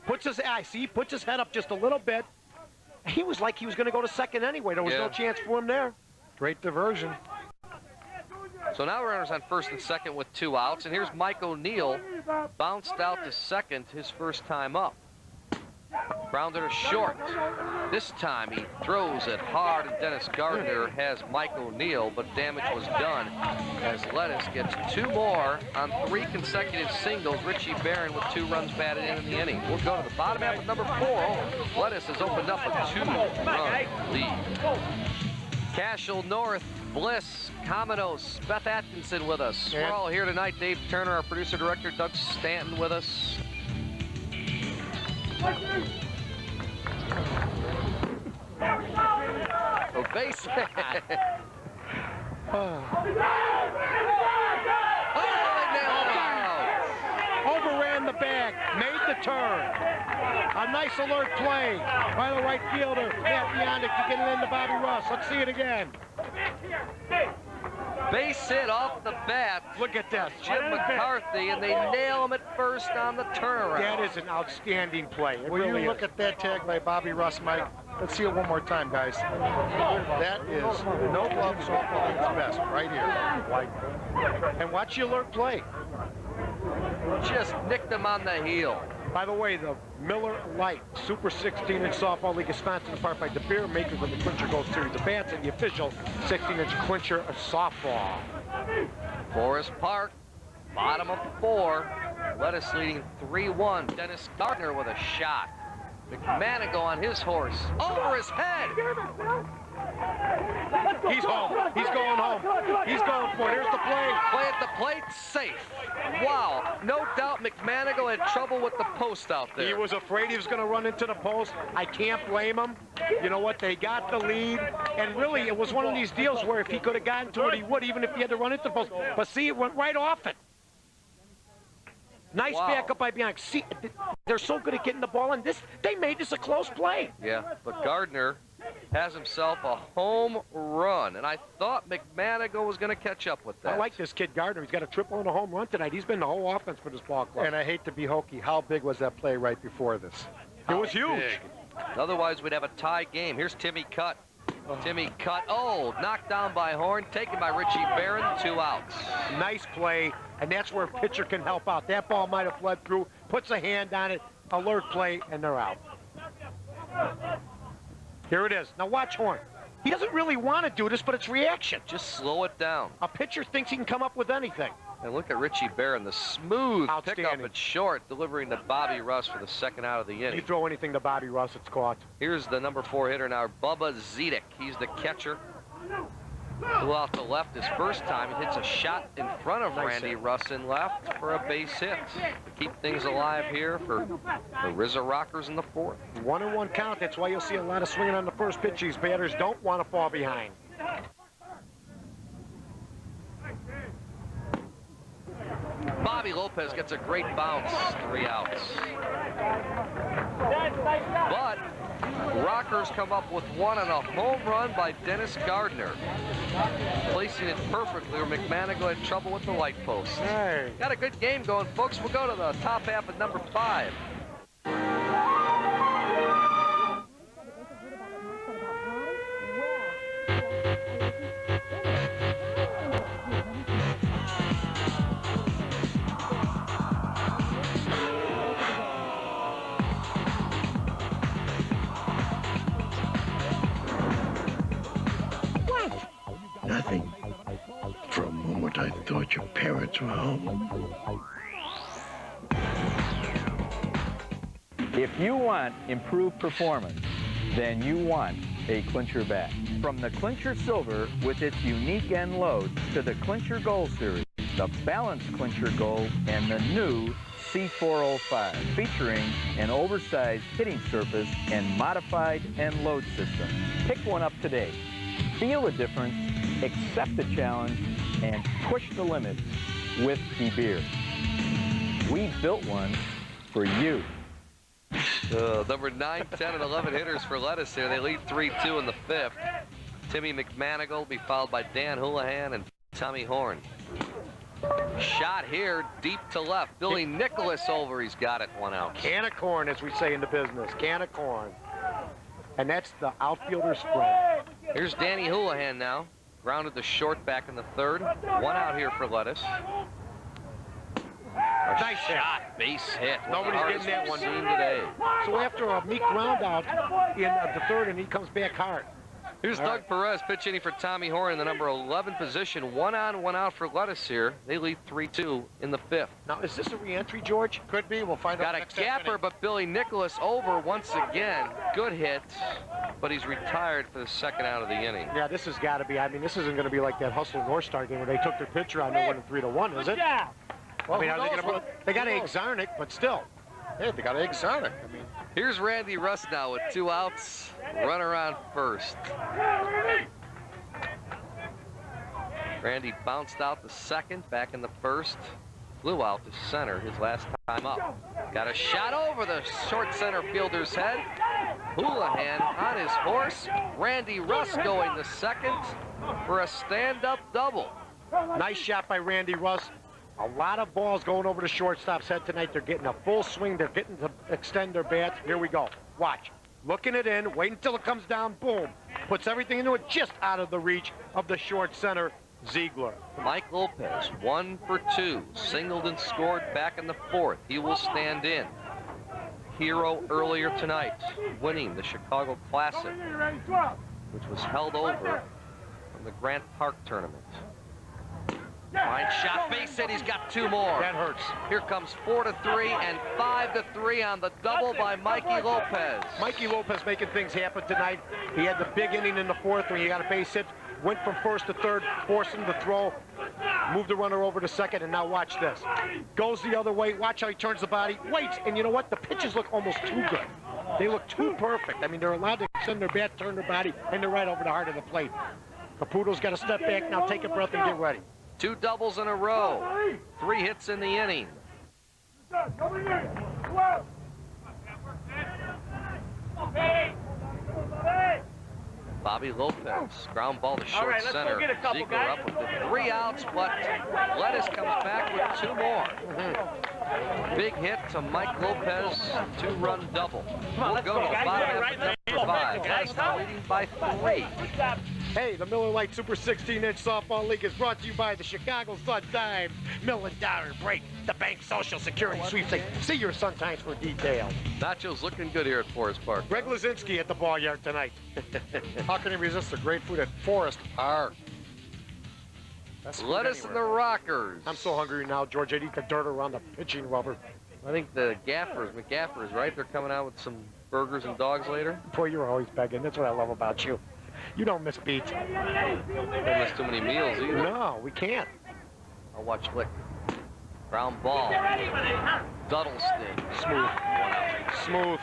Puts his head up just a little bit. He was like he was going to go to second anyway. There was no chance for him there. Great diversion. So now runners on first and second with 2 outs. And here's Mike O'Neill, bounced out to second his first time up. Grounded to short. This time he throws it hard, and Dennis Gardner has Mike O'Neill, but damage was done as Lettuce gets 2 more on 3 consecutive singles. Richie Barron with 2 runs batted in the inning. We'll go to the bottom half of number 4. Lettuce has opened up a 2-run lead. Kashul North, Bliss, Cominos, Beth Atkinson with us. We're all here tonight. Dave Turner, our producer-director, Doug Stanton with us. Oh, base hit. Overran the bag, made the turn. A nice alert play by the right fielder, Matt Biondic, to get it into Bobby Russ. Let's see it again. Base hit off the bat. Look at this. Jim McCarthy, and they nail him at first on the turnaround. That is an outstanding play. It Will really you look at that tag by Bobby Russ, Mike? Let's see it one more time, guys. That is no glove softball at its best, right here. And watch the alert play. Just nicked him on the heel. By the way, the Miller Lite Super 16-inch Softball League is sponsored in part by the beer makers of the Clincher Gold Series of bats and the official 16-inch Clincher of softball. Forest Park, bottom of 4. Lettuce leading 3-1. Dennis Gardner with a shot. McManigo on his horse. Over his head. He's home. He's going home. He's going for it. Here's the play. Play at the plate, safe. Wow. No doubt McManigo had trouble with the post out there. He was afraid he was going to run into the post. I can't blame him. You know what? They got the lead. And really, it was one of these deals where if he could have gotten to it, he would, even if he had to run into the post. But see, it went right off it. Nice backup by Bianchi. See, they're so good at getting the ball in. They made this a close play. Yeah, but Gardner has himself a home run, and I thought McManigo was going to catch up with that. I like this kid Gardner. He's got a triple and a home run tonight. He's been the whole offense for this ball club. And I hate to be hokey. How big was that play right before this? It was huge. Otherwise, we'd have a tie game. Here's Timmy Cutt. Timmy cut. Oh, knocked down by Horn, taken by Richie Barron, 2 outs. Nice play, and that's where a pitcher can help out. That ball might have fled through, puts a hand on it, alert play, and they're out. Here it is. Now watch Horn. He doesn't really want to do this, but it's reaction. Just slow it down. A pitcher thinks he can come up with anything. And look at Richie Barron, the smooth pickup at short, delivering to Bobby Russ for the 2nd out of the inning. You throw anything to Bobby Russ, it's caught. Here's the number 4 hitter now, Bubba Zedek. He's the catcher. Flew out to left his first time. He hits a shot in front of Randy Russ in left for a base hit. To keep things alive here for the Rizza Rockers in the 4th. 1-1 count. That's why you'll see a lot of swinging on the first pitch. These batters don't want to fall behind. Bobby Lopez gets a great bounce, 3 outs. But Rockers come up with 1 on a home run by Dennis Gardner. Placing it perfectly where McManigal had trouble with the light post. Hey. Got a good game going, folks. We'll go to the top half at number 5. Nothing. For a moment, I thought your parents were home. If you want improved performance, then you want a clincher bat. From the Clincher Silver with its unique end load to the Clincher Gold Series, the Balanced Clincher Gold, and the new C405, featuring an oversized hitting surface and modified end load system. Pick one up today. Feel the difference, accept the challenge, and push the limits with De Beer. We built one for you. Number 9, 10, and 11 hitters for Lettuce here. They lead 3-2 in the 5th. Timmy McManigal will be followed by Dan Houlihan and Tommy Horn. Shot here, deep to left. Billy Nicholas over. He's got it, 1 out. Can of corn, as we say in the business. Can of corn. And that's the outfielder spread. Here's Danny Houlihan now. Grounded to short back in the 3rd. 1 out here for Lettuce. Nice shot, base hit. Nobody's getting that one today. So after a meek ground out in the 3rd, and he comes back hard. Here's Doug Perez pitch hitting for Tommy Horn in the number 11 position. 1 on, 1 out for Lettuce here. They lead 3-2 in the 5th. Now, is this a re-entry, George? Could be. We'll find out. Got a gapper, but Billy Nicholas over once again. Good hit, but he's retired for the 2nd out of the inning. Yeah, this has got to be. I mean, this isn't going to be like that Hustler North Star game where they took their pitcher on, they're winning 3-1, is it? Well, I mean, are they going to put? They got to Exarnick, but still. Hey, they got to Exarnick. I mean, here's Randy Russ now with 2 outs. Runner on first. Randy bounced out the 2nd, back in the 1st. Flew out to center his last time up. Got a shot over the short center fielder's head. Houlihan on his horse. Randy Russ going the 2nd for a stand-up double. Nice shot by Randy Russ. A lot of balls going over the shortstop's head tonight. They're getting a full swing. They're getting to extend their bats. Here we go. Watch. Looking it in. Wait until it comes down. Boom. Puts everything into it just out of the reach of the short center, Ziegler. Mike Lopez, 1 for 2. Singled and scored back in the 4th. He will stand in. Hero earlier tonight, winning the Chicago Classic, which was held over from the Grant Park tournament. Fine shot, base hit, he's got 2 more. That hurts. Here comes 4-3 and 5-3 on the double by Mikey Lopez. Mikey Lopez making things happen tonight. He had the big inning in the 4th when he got a base hit. Went from 1st to 3rd, forced him to throw. Moved the runner over to 2nd, and now watch this. Goes the other way. Watch how he turns the body. Waits, and you know what? The pitches look almost too good. They look too perfect. I mean, they're allowed to extend their bat, turn their body, and they're right over the heart of the plate. Caputo's got to step back now, take a breath, and get ready. 2 doubles in a row. 3 hits in the inning. Bobby Lopez, ground ball to short center. Ziegler up with the 3 outs, but Lettuce comes back with 2 more. Big hit to Mike Lopez, 2-run double. We'll go to the bottom of the 5. Last time leading by 3. Hey, the Miller Lite Super 16-inch Softball League is brought to you by the Chicago Sun-Times, Miller Dollar Break, the Bank Social Security Sweepstakes. See your Sun-Times for details. Nacho's looking good here at Forest Park. Greg Lazinski at the ball yard tonight. How can he resist the great food at Forest Park? Lettuce and the Rockers. I'm so hungry now, George. I'd eat the dirt around the pitching rubber. I think the McGaffers, right? They're coming out with some burgers and dogs later. Boy, you're always begging. That's what I love about you. You don't miss beats. Don't miss too many meals either. No, we can't. I'll watch Lick. Ground ball. Duddleston. Smooth. 1 out. Smooth.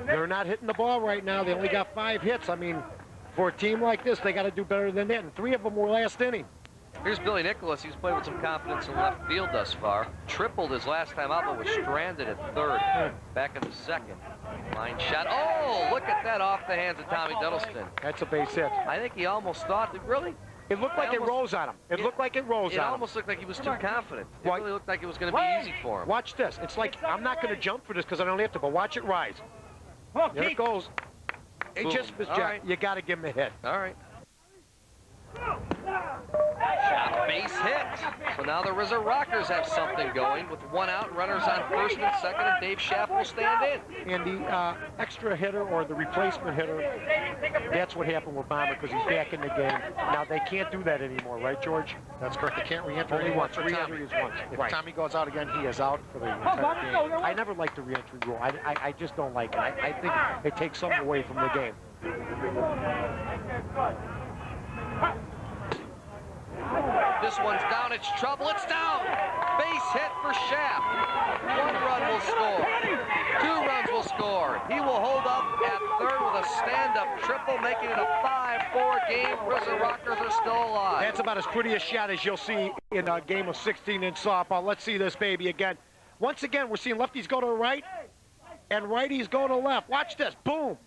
They're not hitting the ball right now. They only got 5 hits. I mean, for a team like this, they got to do better than that. And 3 of them were last inning. Here's Billy Nicholas. He's played with some confidence in left field thus far. Tripled his last time out, but was stranded at 3rd. Back in the 2nd. Line shot. Oh, look at that off the hands of Tommy Duddleston. That's a base hit. I think he almost thought that, really? It looked like it rose on him. It looked like it rose on him. It almost looked like he was too confident. It really looked like it was going to be easy for him. Watch this. It's like, I'm not going to jump for this because I don't have to, but watch it rise. There it goes. It just missed. Right. You got to give him a hit. All right. Shot, base hit. So now the Rizza Rockers have something going with 1 out, runners on 1st and 2nd, and Dave Schaff will stand in. And the extra hitter or the replacement hitter, that's what happened with Bomber because he's back in the game. Now, they can't do that anymore, right, George? That's correct. They can't re-enter only once. Re-entry is once. If right. Tommy goes out again, he is out for the entire game. I never liked the re-entry rule. I just don't like it. I think it takes something away from the game. This one's down. It's trouble. It's down. Base hit for Schaff. 1 run will score. 2 runs will score. He will hold up at 3rd with a stand-up triple, making it a 5-4 game. Rizza Rockers are still alive. That's about as pretty a shot as you'll see in a game of 16-inch softball. Let's see this baby again. Once again, we're seeing lefties go to the right and righties go to left. Watch this. Boom.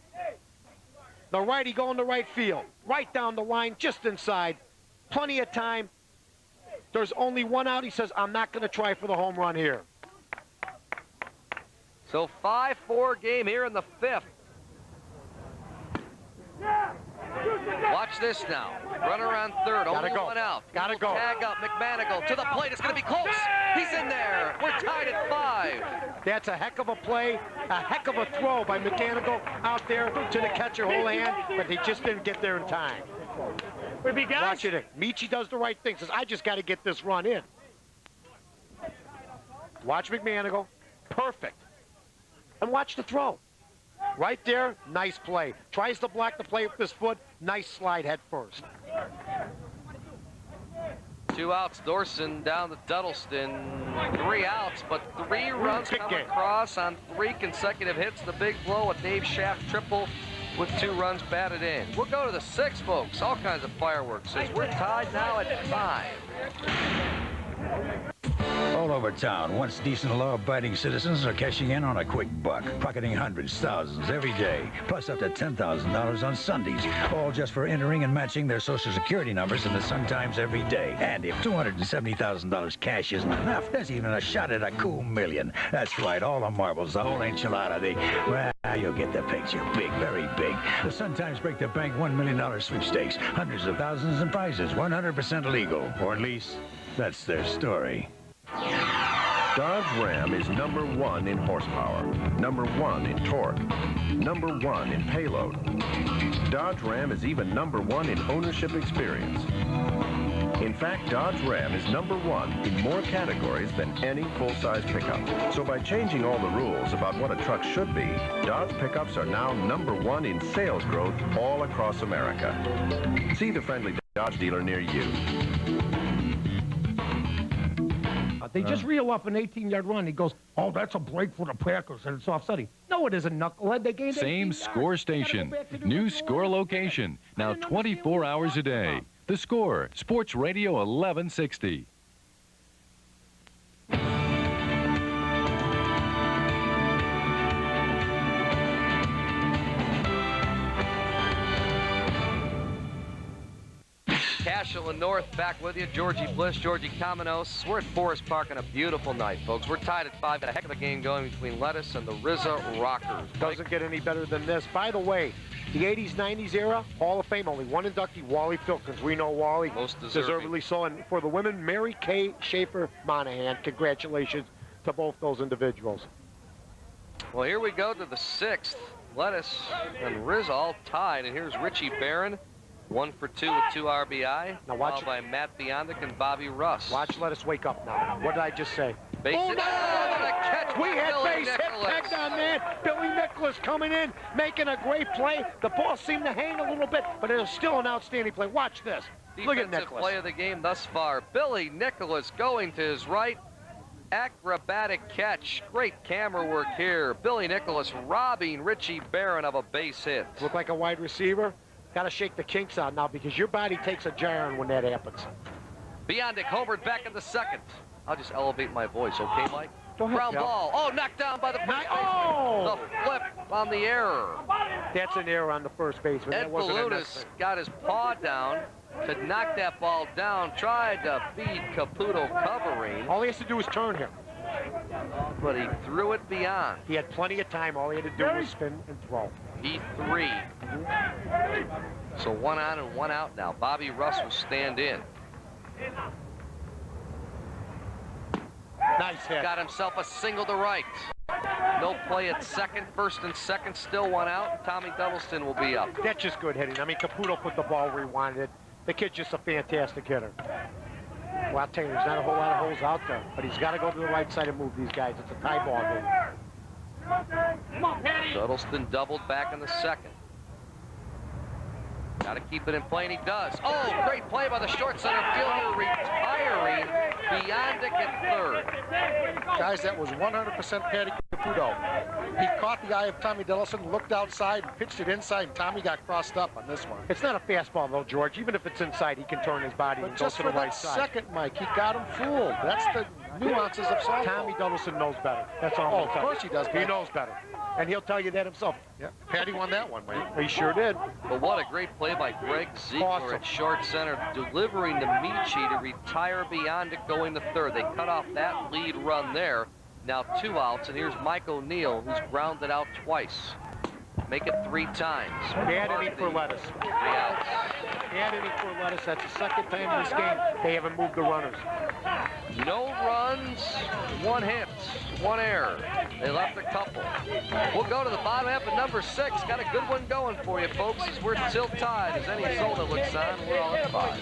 The righty going to right field. Right down the line, just inside. Plenty of time. There's only 1 out. He says, I'm not going to try for the home run here. So 5-4 game here in the 5th. Watch this now. Runner on 3rd. Only 1 out. Gotta go. Tag up. McManigal to the plate. It's going to be close. He's in there. We're tied at 5. That's a heck of a play, a heck of a throw by McManigal out there to the catcher, whole hand, but he just didn't get there in time. Watch it. Michi does the right thing. Says, I just got to get this run in. Watch McManigal. Perfect. And watch the throw. Right there, nice play. Tries to block the play with his foot. Nice slide head first. 2 outs. Dorson down to Duddleston. 3 outs, but 3 runs come across on 3 consecutive hits. The big blow, a Dave Schaff triple with 2 runs batted in. We'll go to the 6th, folks. All kinds of fireworks. As we're tied now at 5. All over town, once decent law-abiding citizens are cashing in on a quick buck, pocketing hundreds, thousands every day, plus up to $10,000 on Sundays, all just for entering and matching their Social Security numbers in the Sun-Times every day. And if $270,000 cash isn't enough, there's even a shot at a cool million. That's right, all the marbles, the whole enchilada, well, you'll get the picture. Big, very big. The Sun-Times Break the Bank $1 million sweepstakes, hundreds of thousands in prizes, 100% legal, or at least that's their story. Dodge Ram is #1 in horsepower, #1 in torque, #1 in payload. Dodge Ram is even #1 in ownership experience. In fact, Dodge Ram is #1 in more categories than any full-size pickup. So by changing all the rules about what a truck should be, Dodge pickups are now #1 in sales growth all across America. See the friendly Dodge dealer near you. They just reel off an 18-yard run. He goes, oh, that's a break for the Packers, and it's offsetting. No, it isn't, knucklehead. They gained Same score station, new score location, now 24 hours a day. The Score, Sports Radio 1160. Kashul Angela North back with you. Georgie Bliss, Georgie Kamenos. We're at Forest Park on a beautiful night, folks. We're tied at 5. Got a heck of a game going between Lettuce and the Rizza Rockers. Doesn't get any better than this. By the way, the 80s, 90s era, Hall of Fame, only one inductee, Wally Filkins. We know Wally. Most deservedly so. And for the women, Mary Kay Schaefer Monahan. Congratulations to both those individuals. Well, here we go to the 6th. Lettuce and Rizza all tied. And here's Richie Barron. 1 for 2 with 2 RBI. Now watch followed by Matt Biondic and Bobby Russ. Watch Lettuce wake up now. What did I just say? Base hit. No! What a catch We by had Billy base hit Nicholas. pegged on that. Billy Nicholas coming in, making a great play. The ball seemed to hang a little bit, but it was still an outstanding play. Watch this. Look at Defensive Nicholas. play of the game thus far. Billy Nicholas going to his right. Acrobatic catch. Great camera work here. Billy Nicholas robbing Richie Barron of a base hit. Look like a wide receiver. Got to shake the kinks out now because your body takes a jarring when that happens. Biondic homered back in the 2nd. I'll just elevate my voice, okay, Mike? Go ahead, Ground Bill. ball. Oh, knocked down by the first baseman. Oh! The flip on the error. That's an error on the first baseman. Ed That wasn't a Balunas necessary. got his paw down to knock that ball down. Tried to feed Caputo covering. All he has to do is turn here. But he threw it beyond. He had plenty of time. All he had to do was spin and throw. E3. So 1 on and 1 out now. Bobby Russ will stand in. Nice hit. Got himself a single to right. No play at 2nd. 1st and 2nd, still 1 out. Tommy Duddleston will be up. That's just good hitting. I mean, Caputo put the ball where he wanted it. The kid's just a fantastic hitter. Well, I'll tell you, there's not a whole lot of holes out there, but he's got to go to the right side and move these guys. It's a tie ball game. Duddleston doubled back in the 2nd. Got to keep it in play, and he does. Oh, great play by the short center fielder, retiring Biondic at 3rd. Guys, that was 100% Patty Caputo. He caught the eye of Tommy Duddleston, looked outside, pitched it inside, and Tommy got crossed up on this one. It's not a fastball, though, George. Even if it's inside, he can turn his body and go Just to for the right that side. second, Mike, he got him fooled. That's the nuances of softball. Tommy Duddleston knows better. That's all. Oh, of course he does. He knows better. And he'll tell you that himself. Yeah, Patty won that one, Mike. He sure did. But what a great play by Greg Ziegler Awesome. at short center, delivering to Michi to retire Biondic going to 3rd. They cut off that lead run there. Now 2 outs, and here's Mike O'Neill, who's grounded out twice. Make it 3 times. Bad inning for Lettuce. 3 outs. Bad inning for Lettuce. That's the 2nd time in this game they haven't moved the runners. No runs, 1 hit, 1 error. They left a couple. We'll go to the bottom half of number 6. Got a good one going for you, folks, as we're still tied. As any Zolda looks on, we're all at 5.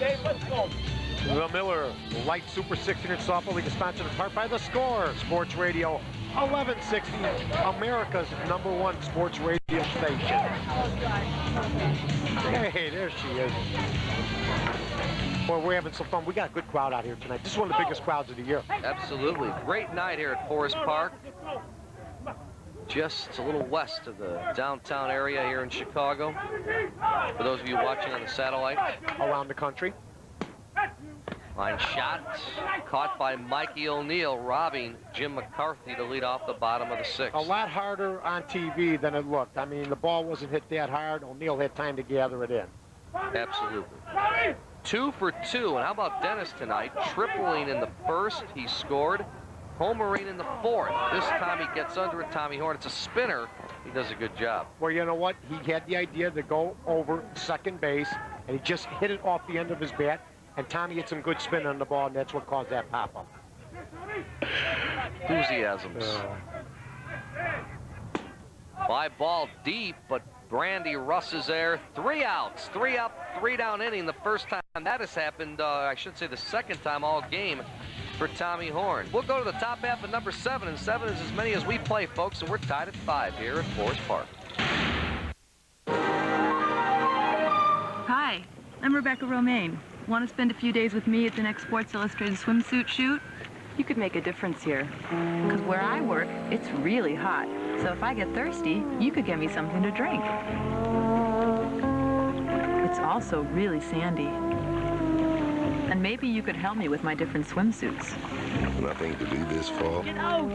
The Miller Light Super 16-inch softball league is sponsored in part by The Score, Sports Radio 1160, America's #1 sports radio station. Hey, there she is. Boy, we're having some fun. We got a good crowd out here tonight. This is one of the biggest crowds of the year. Absolutely. Great night here at Forest Park. Just a little west of the downtown area here in Chicago. For those of you watching on the satellite. Around the country. Line shot, caught by Mikey O'Neill, robbing Jim McCarthy to lead off the bottom of the 6th. A lot harder on TV than it looked. I mean, the ball wasn't hit that hard. O'Neill had time to gather it in. Absolutely. 2 for 2, and how about Dennis tonight? Tripling in the 1st, he scored. Homering in the 4th. This time he gets under it, Tommy Horn. It's a spinner. He does a good job. Well, you know what? He had the idea to go over second base, and he just hit it off the end of his bat. And Tommy had some good spin on the ball, and that's what caused that pop-up. Enthusiasms. Fly ball deep, but Brandy Russ is there. 3 outs. 3 up, 3 down inning. The first time that has happened, I should say the 2nd time all game for Tommy Horn. We'll go to the top half of number 7, and 7 is as many as we play, folks, and we're tied at 5 here at Forest Park. Hi, I'm Rebecca Romaine. Want to spend a few days with me at the next Sports Illustrated swimsuit shoot? You could make a difference here. Because where I work, it's really hot. So if I get thirsty, you could get me something to drink. It's also really sandy. And maybe you could help me with my different swimsuits. Nothing to do this fall?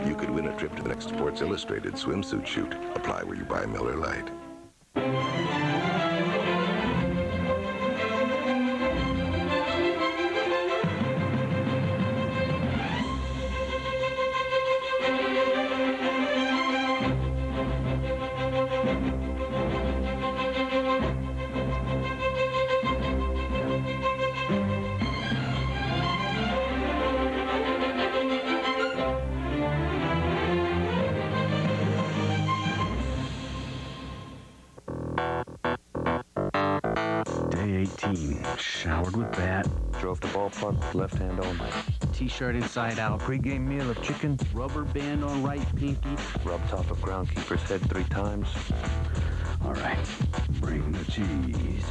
You could win a trip to the next Sports Illustrated swimsuit shoot. Apply where you buy Miller Lite. routine. Showered with bat. Drove to ballpark, left hand only. T-shirt inside out. Pre-game meal of chicken. Rubber band on right pinky. Rub top of groundkeeper's head 3 times. All right, bring the cheese.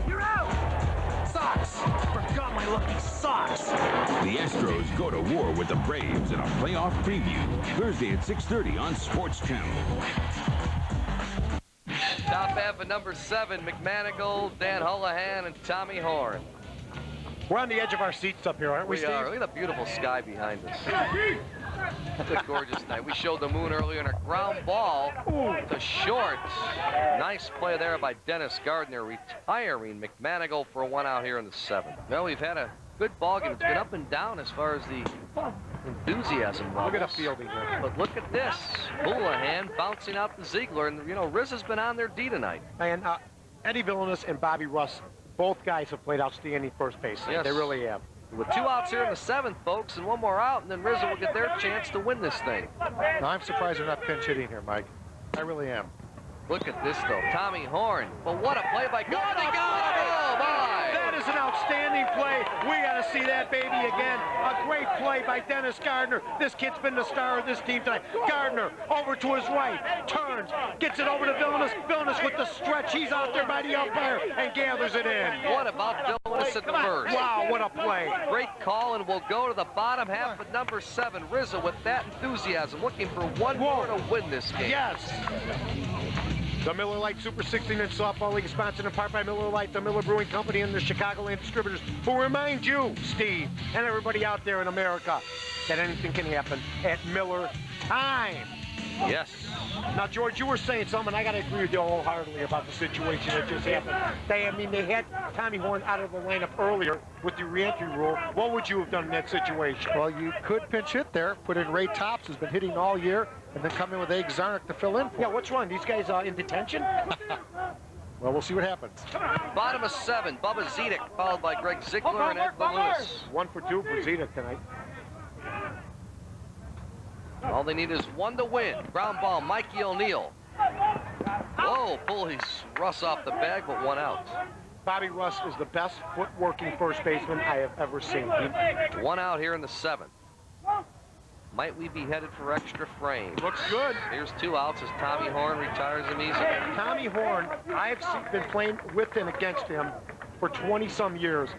You're out! Socks! Forgot my lucky socks! The Astros go to war with the Braves in a playoff preview. Thursday at 6:30 on Sports Channel. Top half of number 7, McManigal, Dan Houlihan, and Tommy Horn. We're on the edge of our seats up here, aren't we, Steve? Look at the beautiful sky behind us. It's a gorgeous night. We showed the moon earlier in a ground ball to short. Nice play there by Dennis Gardner, retiring McManigal for a 1 out here in the 7th. Well, we've had a good ball game. It's been up and down as far as the enthusiasm levels. Look at the fielding here. But look at this. Houlihan bouncing out to Ziegler. And, you know, Rizza's been on their D tonight. And Eddie Villanis and Bobby Russ, both guys have played outstanding first base. Yes. They really have. With 2 outs here in the 7th, folks, and 1 more out, and then Rizza will get their chance to win this thing. Now, I'm surprised they're not pinch hitting here, Mike. I really am. Look at this, though. Tommy Horn. But what a play by Gardner. They got him! Oh, my! That is an outstanding play. We got to see that baby again. A great play by Dennis Gardner. This kid's been the star of this team tonight. Gardner over to his right, turns, gets it over to Villanis. Villanis with the stretch. He's out there by the umpire and gathers it in. What about Villanis at the first? Wow, what a play. Great call, and we'll go to the bottom half of number 7. Rizza with that enthusiasm, looking for 1 more to win this game. Yes. The Miller Lite Super 16-inch Softball League is sponsored in part by Miller Lite, the Miller Brewing Company, and the Chicagoland distributors, who remind you, Steve, and everybody out there in America, that anything can happen at Miller time. Yes. Now, George, you were saying something. I got to agree with you wholeheartedly about the situation that just happened. They had Tommy Horn out of the lineup earlier with the re-entry rule. What would you have done in that situation? Well, you could pinch hit there. Put in Ray Topps, who's been hitting all year, and then come in with Egg Zarnik to fill in for. Yeah, what's wrong? These guys in detention? Well, we'll see what happens. Bottom of 7, Bubba Zedek, followed by Greg Ziegler and Ed Villanis. 1 for 2 for Zedek tonight. All they need is 1 to win. Ground ball, Mikey O'Neill. Whoa, pulls Russ off the bag, but 1 out. Bobby Russ is the best foot-working first baseman I have ever seen. 1 out here in the 7th. Might we be headed for extra frame? Looks good. Here's 2 outs as Tommy Horn retires him easily. Tommy Horn, I've been playing with and against him for 20-some years.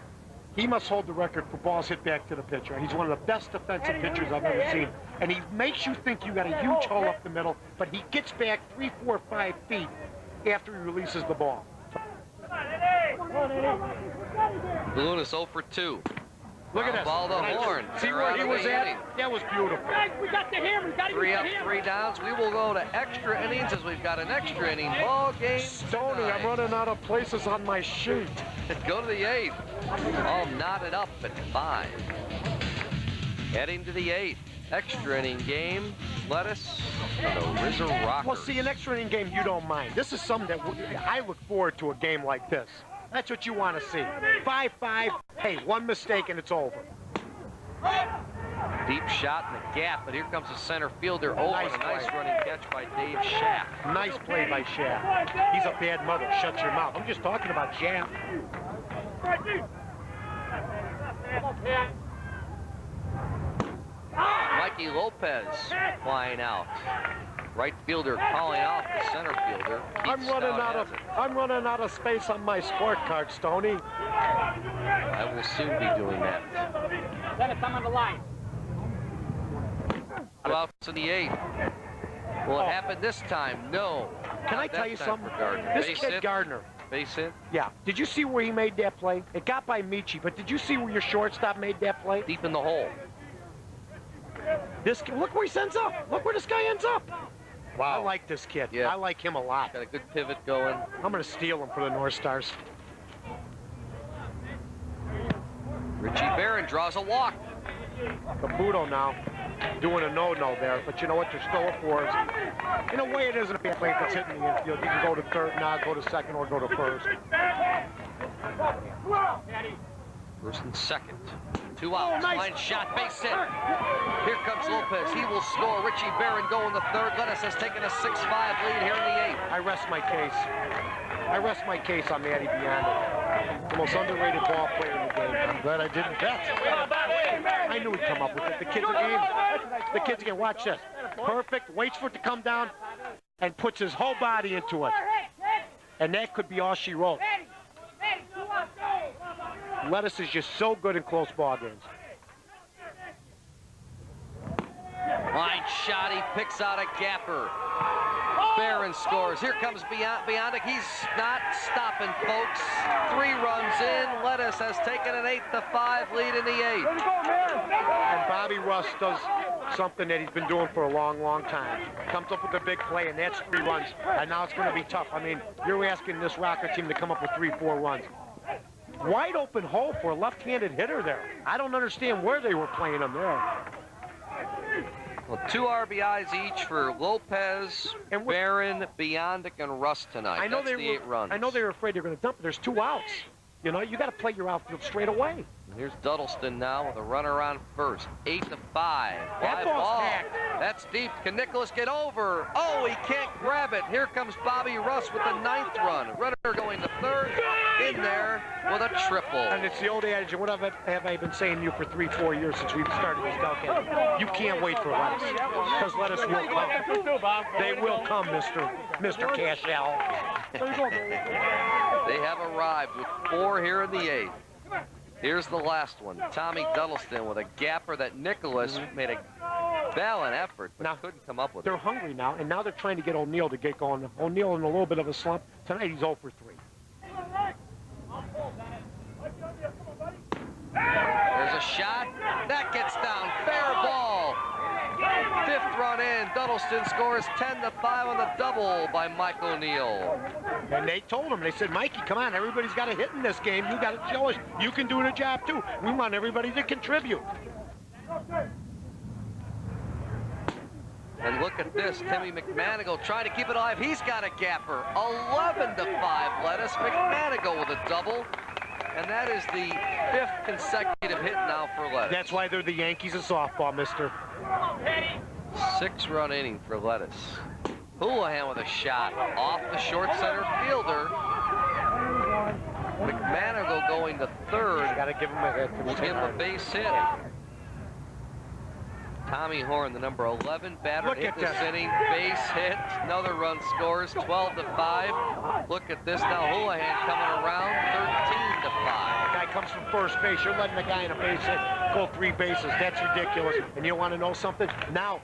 He must hold the record for balls hit back to the pitcher. And he's one of the best defensive pitchers I've ever seen. And he makes you think you got a huge hole up the middle, but he gets back 3, 4, 5 feet after he releases the ball. Villanis 0 for 2. Look at this. Ball to Horn. See where he was at? That was beautiful. We got the hammer. 3 up, 3 downs. We will go to extra innings as we've got an extra inning ball game. Stoney, I'm running out of places on my sheet. Go to the 8th. All knotted up at 5. Heading to the 8th. Extra inning game. Lettuce for the Rizza Rockers. Well, see, an extra inning game you don't mind. This is something that I look forward to, a game like this. That's what you want to see. 5-5. Hey, 1 mistake and it's over. Deep shot in the gap, but here comes the center fielder. Oh, nice running catch by Dave Schaff. Nice play by Schaff. He's a bad mother. Shut your mouth. I'm just talking about Schaff. Mikey Lopez flying out. Right fielder calling off the center fielder. I'm running out of space on my sport card, Stoney. I will soon be doing that. Let it come on the line. 2 outs in the 8th. Will it happen this time? No. Can I tell you something? This kid Gardner. Base hit? Yeah. Did you see where he made that play? It got by Michi, but did you see where your shortstop made that play? Deep in the hole. Look where he sends up. Look where this guy ends up. Wow. I like this kid. Yeah. I like him a lot. Got a good pivot going. I'm going to steal him for the North Stars. Richie Barron draws a walk. Caputo now doing a no-no there, but you know what? There's still a 4. In a way, it isn't a bad play if it's hitting the infield. You can go to third now, go to second, or go to first. First and second. 2 outs. Line shot, base hit. Here comes Lopez. He will score. Richie Barron going the third. Lettuce has taken a 6-5 lead here in the 8th. I rest my case. I rest my case on Matty Biondo. The most underrated ball player in the game. I'm glad I didn't bet. I knew he'd come up with it. The kid's a game. The kid's a game. Watch this. Perfect. Waits for it to come down and puts his whole body into it. And that could be all she wrote. Lettuce is just so good in close ball games. Line shot, he picks out a gapper. Barron scores. Here comes Biondic. He's not stopping, folks. 3 runs in. Lettuce has taken an 8-5 lead in the 8th. And Bobby Russ does something that he's been doing for a long, long time. Comes up with a big play, and that's 3 runs. And now it's going to be tough. I mean, you're asking this Rocker team to come up with 3-4 runs. Wide open hole for a left-handed hitter there. I don't understand where they were playing him there. Well, 2 RBIs each for Lopez, Barron, Biondic, and Russ tonight. I know That's the 8 runs. I know they were afraid they were going to dump it. There's 2 outs. You know, you got to play your outfield straight away. Here's Duddleston now with a runner on first. 8-5. That ball's hacked. That's deep. Can Nicholas get over? Oh, he can't grab it. Here comes Bobby Russ with the 9th run. Runner going to third. In there with a triple. And it's the old adage, and what have I been saying to you for 3-4 years since we've started this Delcan? You can't wait for Lettuce, because Lettuce will come. They will come, Mr. Kashul. They have arrived with 4 here in the 8th. Here's the last one. Tommy Duddleston with a gapper that Nicholas made a valiant effort, but couldn't come up with They're it. hungry now, and now they're trying to get O'Neill to get going. O'Neill in a little bit of a slump. Tonight he's 0 for 3. There's a shot. That gets down. Fair ball. 5th run in. Duddleston scores 10-5 on the double by Mike O'Neill. And they told him, they said, Mikey, come on, everybody's got a hit in this game. You got to show us. You can do the job, too. We want everybody to contribute. And look at this. Timmy McManigal trying to keep it alive. He's got a gapper. 11-5 Lettuce. McManigal with a double. And that is the 5th consecutive hit now for Lettuce. That's why they're the Yankees of softball, mister. 6-run inning for Lettuce. Houlihan with a shot off the short center fielder. McManigal going to third. Got to give him a hit. Will give him a base hit. Tommy Horn, the number 11 batter, hit this inning. Base hit. Another run scores. 12-5. Look at this now. Houlihan coming around. 13-5. Guy comes from first base. You're letting the guy in a base hit go 3 bases. That's ridiculous. And you want to know something? Now,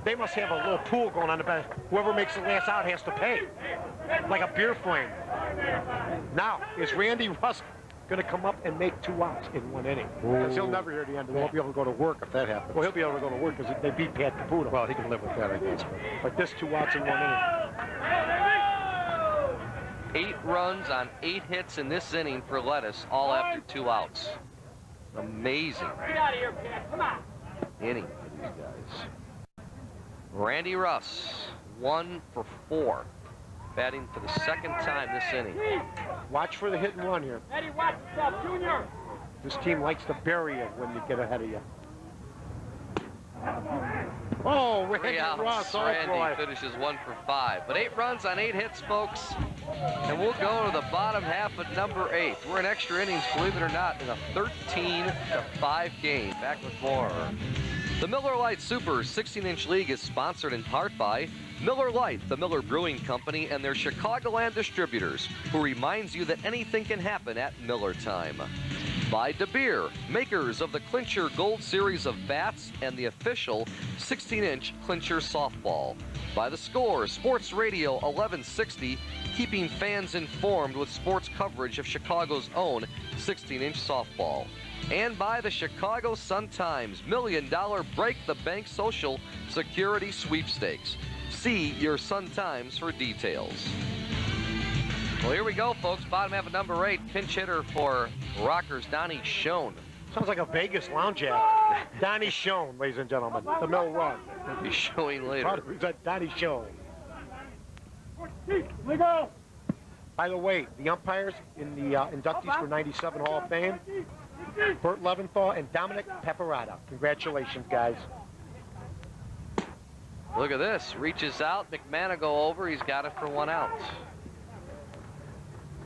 they must have a little pool going on the back. Whoever makes the last out has to pay. Like a beer flame. Now, is Randy Russ going to come up and make 2 outs in 1 inning? Because he'll never hear the end of that. Won't be able to go to work if that happens. Well, he'll be able to go to work because they beat Pat Caputo. Well, he can live with that, I guess. But this 2 outs in 1 inning. 8 runs on 8 hits in this inning for Lettuce, all after 2 outs. Amazing inning for these guys. Randy Russ, 1 for 4, batting for the 2nd time this inning. Watch for the hit and run here. Eddie, watch yourself, Junior. This team likes to bury it when you get ahead of you. Oh, Randy Russ. Randy finishes 1 for 5. But 8 runs on 8 hits, folks. And we'll go to the bottom half of number 8. We're in extra innings, believe it or not, in a 13-5 game. Back with more. The Miller Lite Super 16-inch league is sponsored in part by Miller Lite, the Miller Brewing Company, and their Chicagoland distributors, who reminds you that anything can happen at Miller time. By De Beer, makers of the Clincher Gold Series of bats and the official 16-inch Clincher softball. By The Score, Sports Radio 1160, keeping fans informed with sports coverage of Chicago's own 16-inch softball. And by the Chicago Sun-Times $1 Million Break the Bank Social Security Sweepstakes. See your Sun-Times for details. Well, here we go, folks. Bottom half of number 8. Pinch hitter for Rockers, Donnie Schoen. Sounds like a Vegas lounge act. Donnie Schoen, ladies and gentlemen. The Mill Run. We'll be showing later. Donnie Schoen. We go. By the way, the umpires in the inductees for '97 Hall of Fame, Bert Leventhal, and Dominic Pepperata. Congratulations, guys. Look at this. Reaches out. McManigo over. He's got it for 1 out.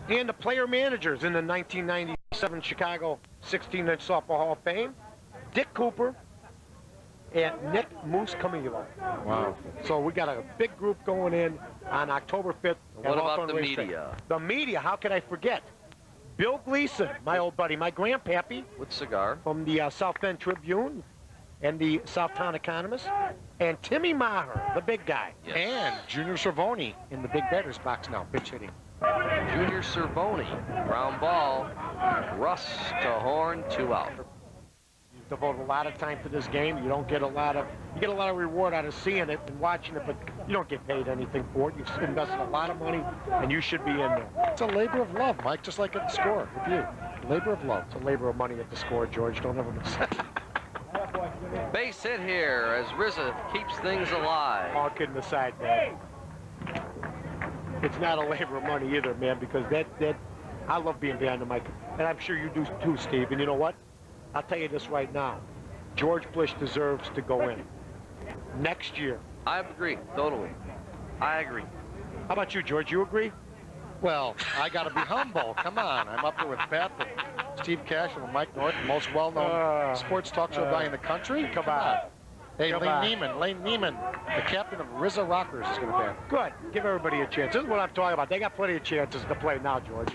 And the player managers in the 1997 Chicago 16-inch Softball Hall of Fame, Dick Cooper and Nick Moose Camilo. Wow. So we got a big group going in on October 5th. What about the media? The media, how could I forget? Bill Gleason, my old buddy, my grandpappy. With cigar. From the South Bend Tribune and the Southtown Economist. And Timmy Maher, the big guy. Yes. And Junior Cervoni in the big batter's box now, pitch hitting. Junior Cervoni, ground ball, Russ to Horn, 2 out. You devote a lot of time to this game. You don't get a lot of, you get a lot of reward out of seeing it and watching it, but you don't get paid anything for it. You've invested a lot of money, and you should be in there. It's a labor of love, Mike, just like at the Score with you. Labor of love. It's a labor of money at the Score, George. Don't ever miss it. Base hit here as Rizza keeps things alive. All kidding aside, man. It's not a labor of money either, man, because that I love being behind the mic, and I'm sure you do too, Steve. And you know what? I'll tell you this right now. George Bliss deserves to go in next year. I agree, totally. I agree. How about you, George? You agree? Well, I got to be humble. Come on. I'm up there with Pat, and Steve Kashul, and Mike North, the most well-known sports talk show guy in the country. Come on. Hey, Lane Neiman, the captain of Rizza Rockers, is going to bat. Good. Give everybody a chance. This is what I'm talking about. They got plenty of chances to play now, George.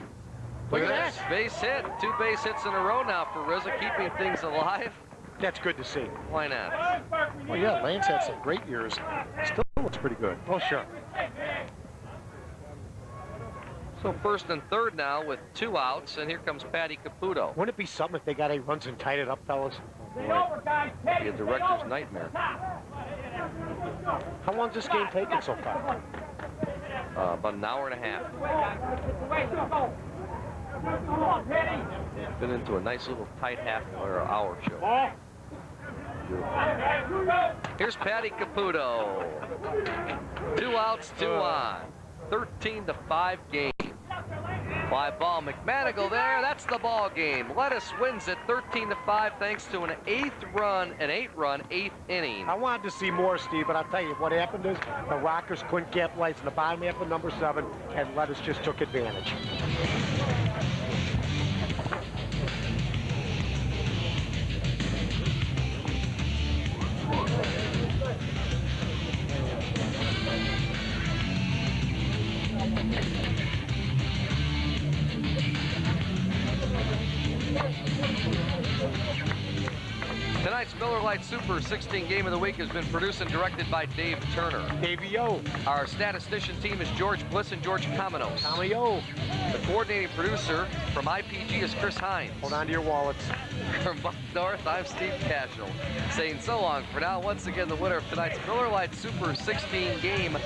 Look at this. Base hit. 2 base hits in a row now for Rizza, keeping things alive. That's good to see. Why not? Well, yeah, Lane's had some great years. Still looks pretty good. Oh, sure. So first and third now with 2 outs, and here comes Patty Caputo. Wouldn't it be something if they got 8 runs and tied it up, fellas? Be a director's nightmare. How long's this game taken so far? About an hour and a half. Been into a nice little tight half or hour show. Here's Patty Caputo. 2 outs, 2 on. 13-5 game. Fly ball, McManigo there. That's the ball game. Lettuce wins it 13-5 thanks to an 8-run 8th inning. I wanted to see more, Steve, but I'll tell you what happened is the Rockers couldn't capitalize in the bottom half of number 7, and Lettuce just took advantage. Tonight's Miller Lite Super 16 Game of the Week has been produced and directed by Dave Turner. Davey-O. Our statistician team is George Bliss and George Kamenos. Tommy-O. The coordinating producer from IPG is Chris Hines. Hold on to your wallets. From Buck North, I'm Steve Kashul. Saying so long for now. Once again, the winner of tonight's Miller Lite Super 16 Game,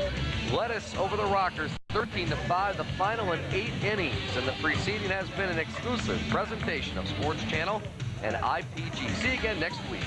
Lettuce over the Rockers, 13-5, the final in 8 innings. And the preceding has been an exclusive presentation of Sports Channel and IPG. See you again next week.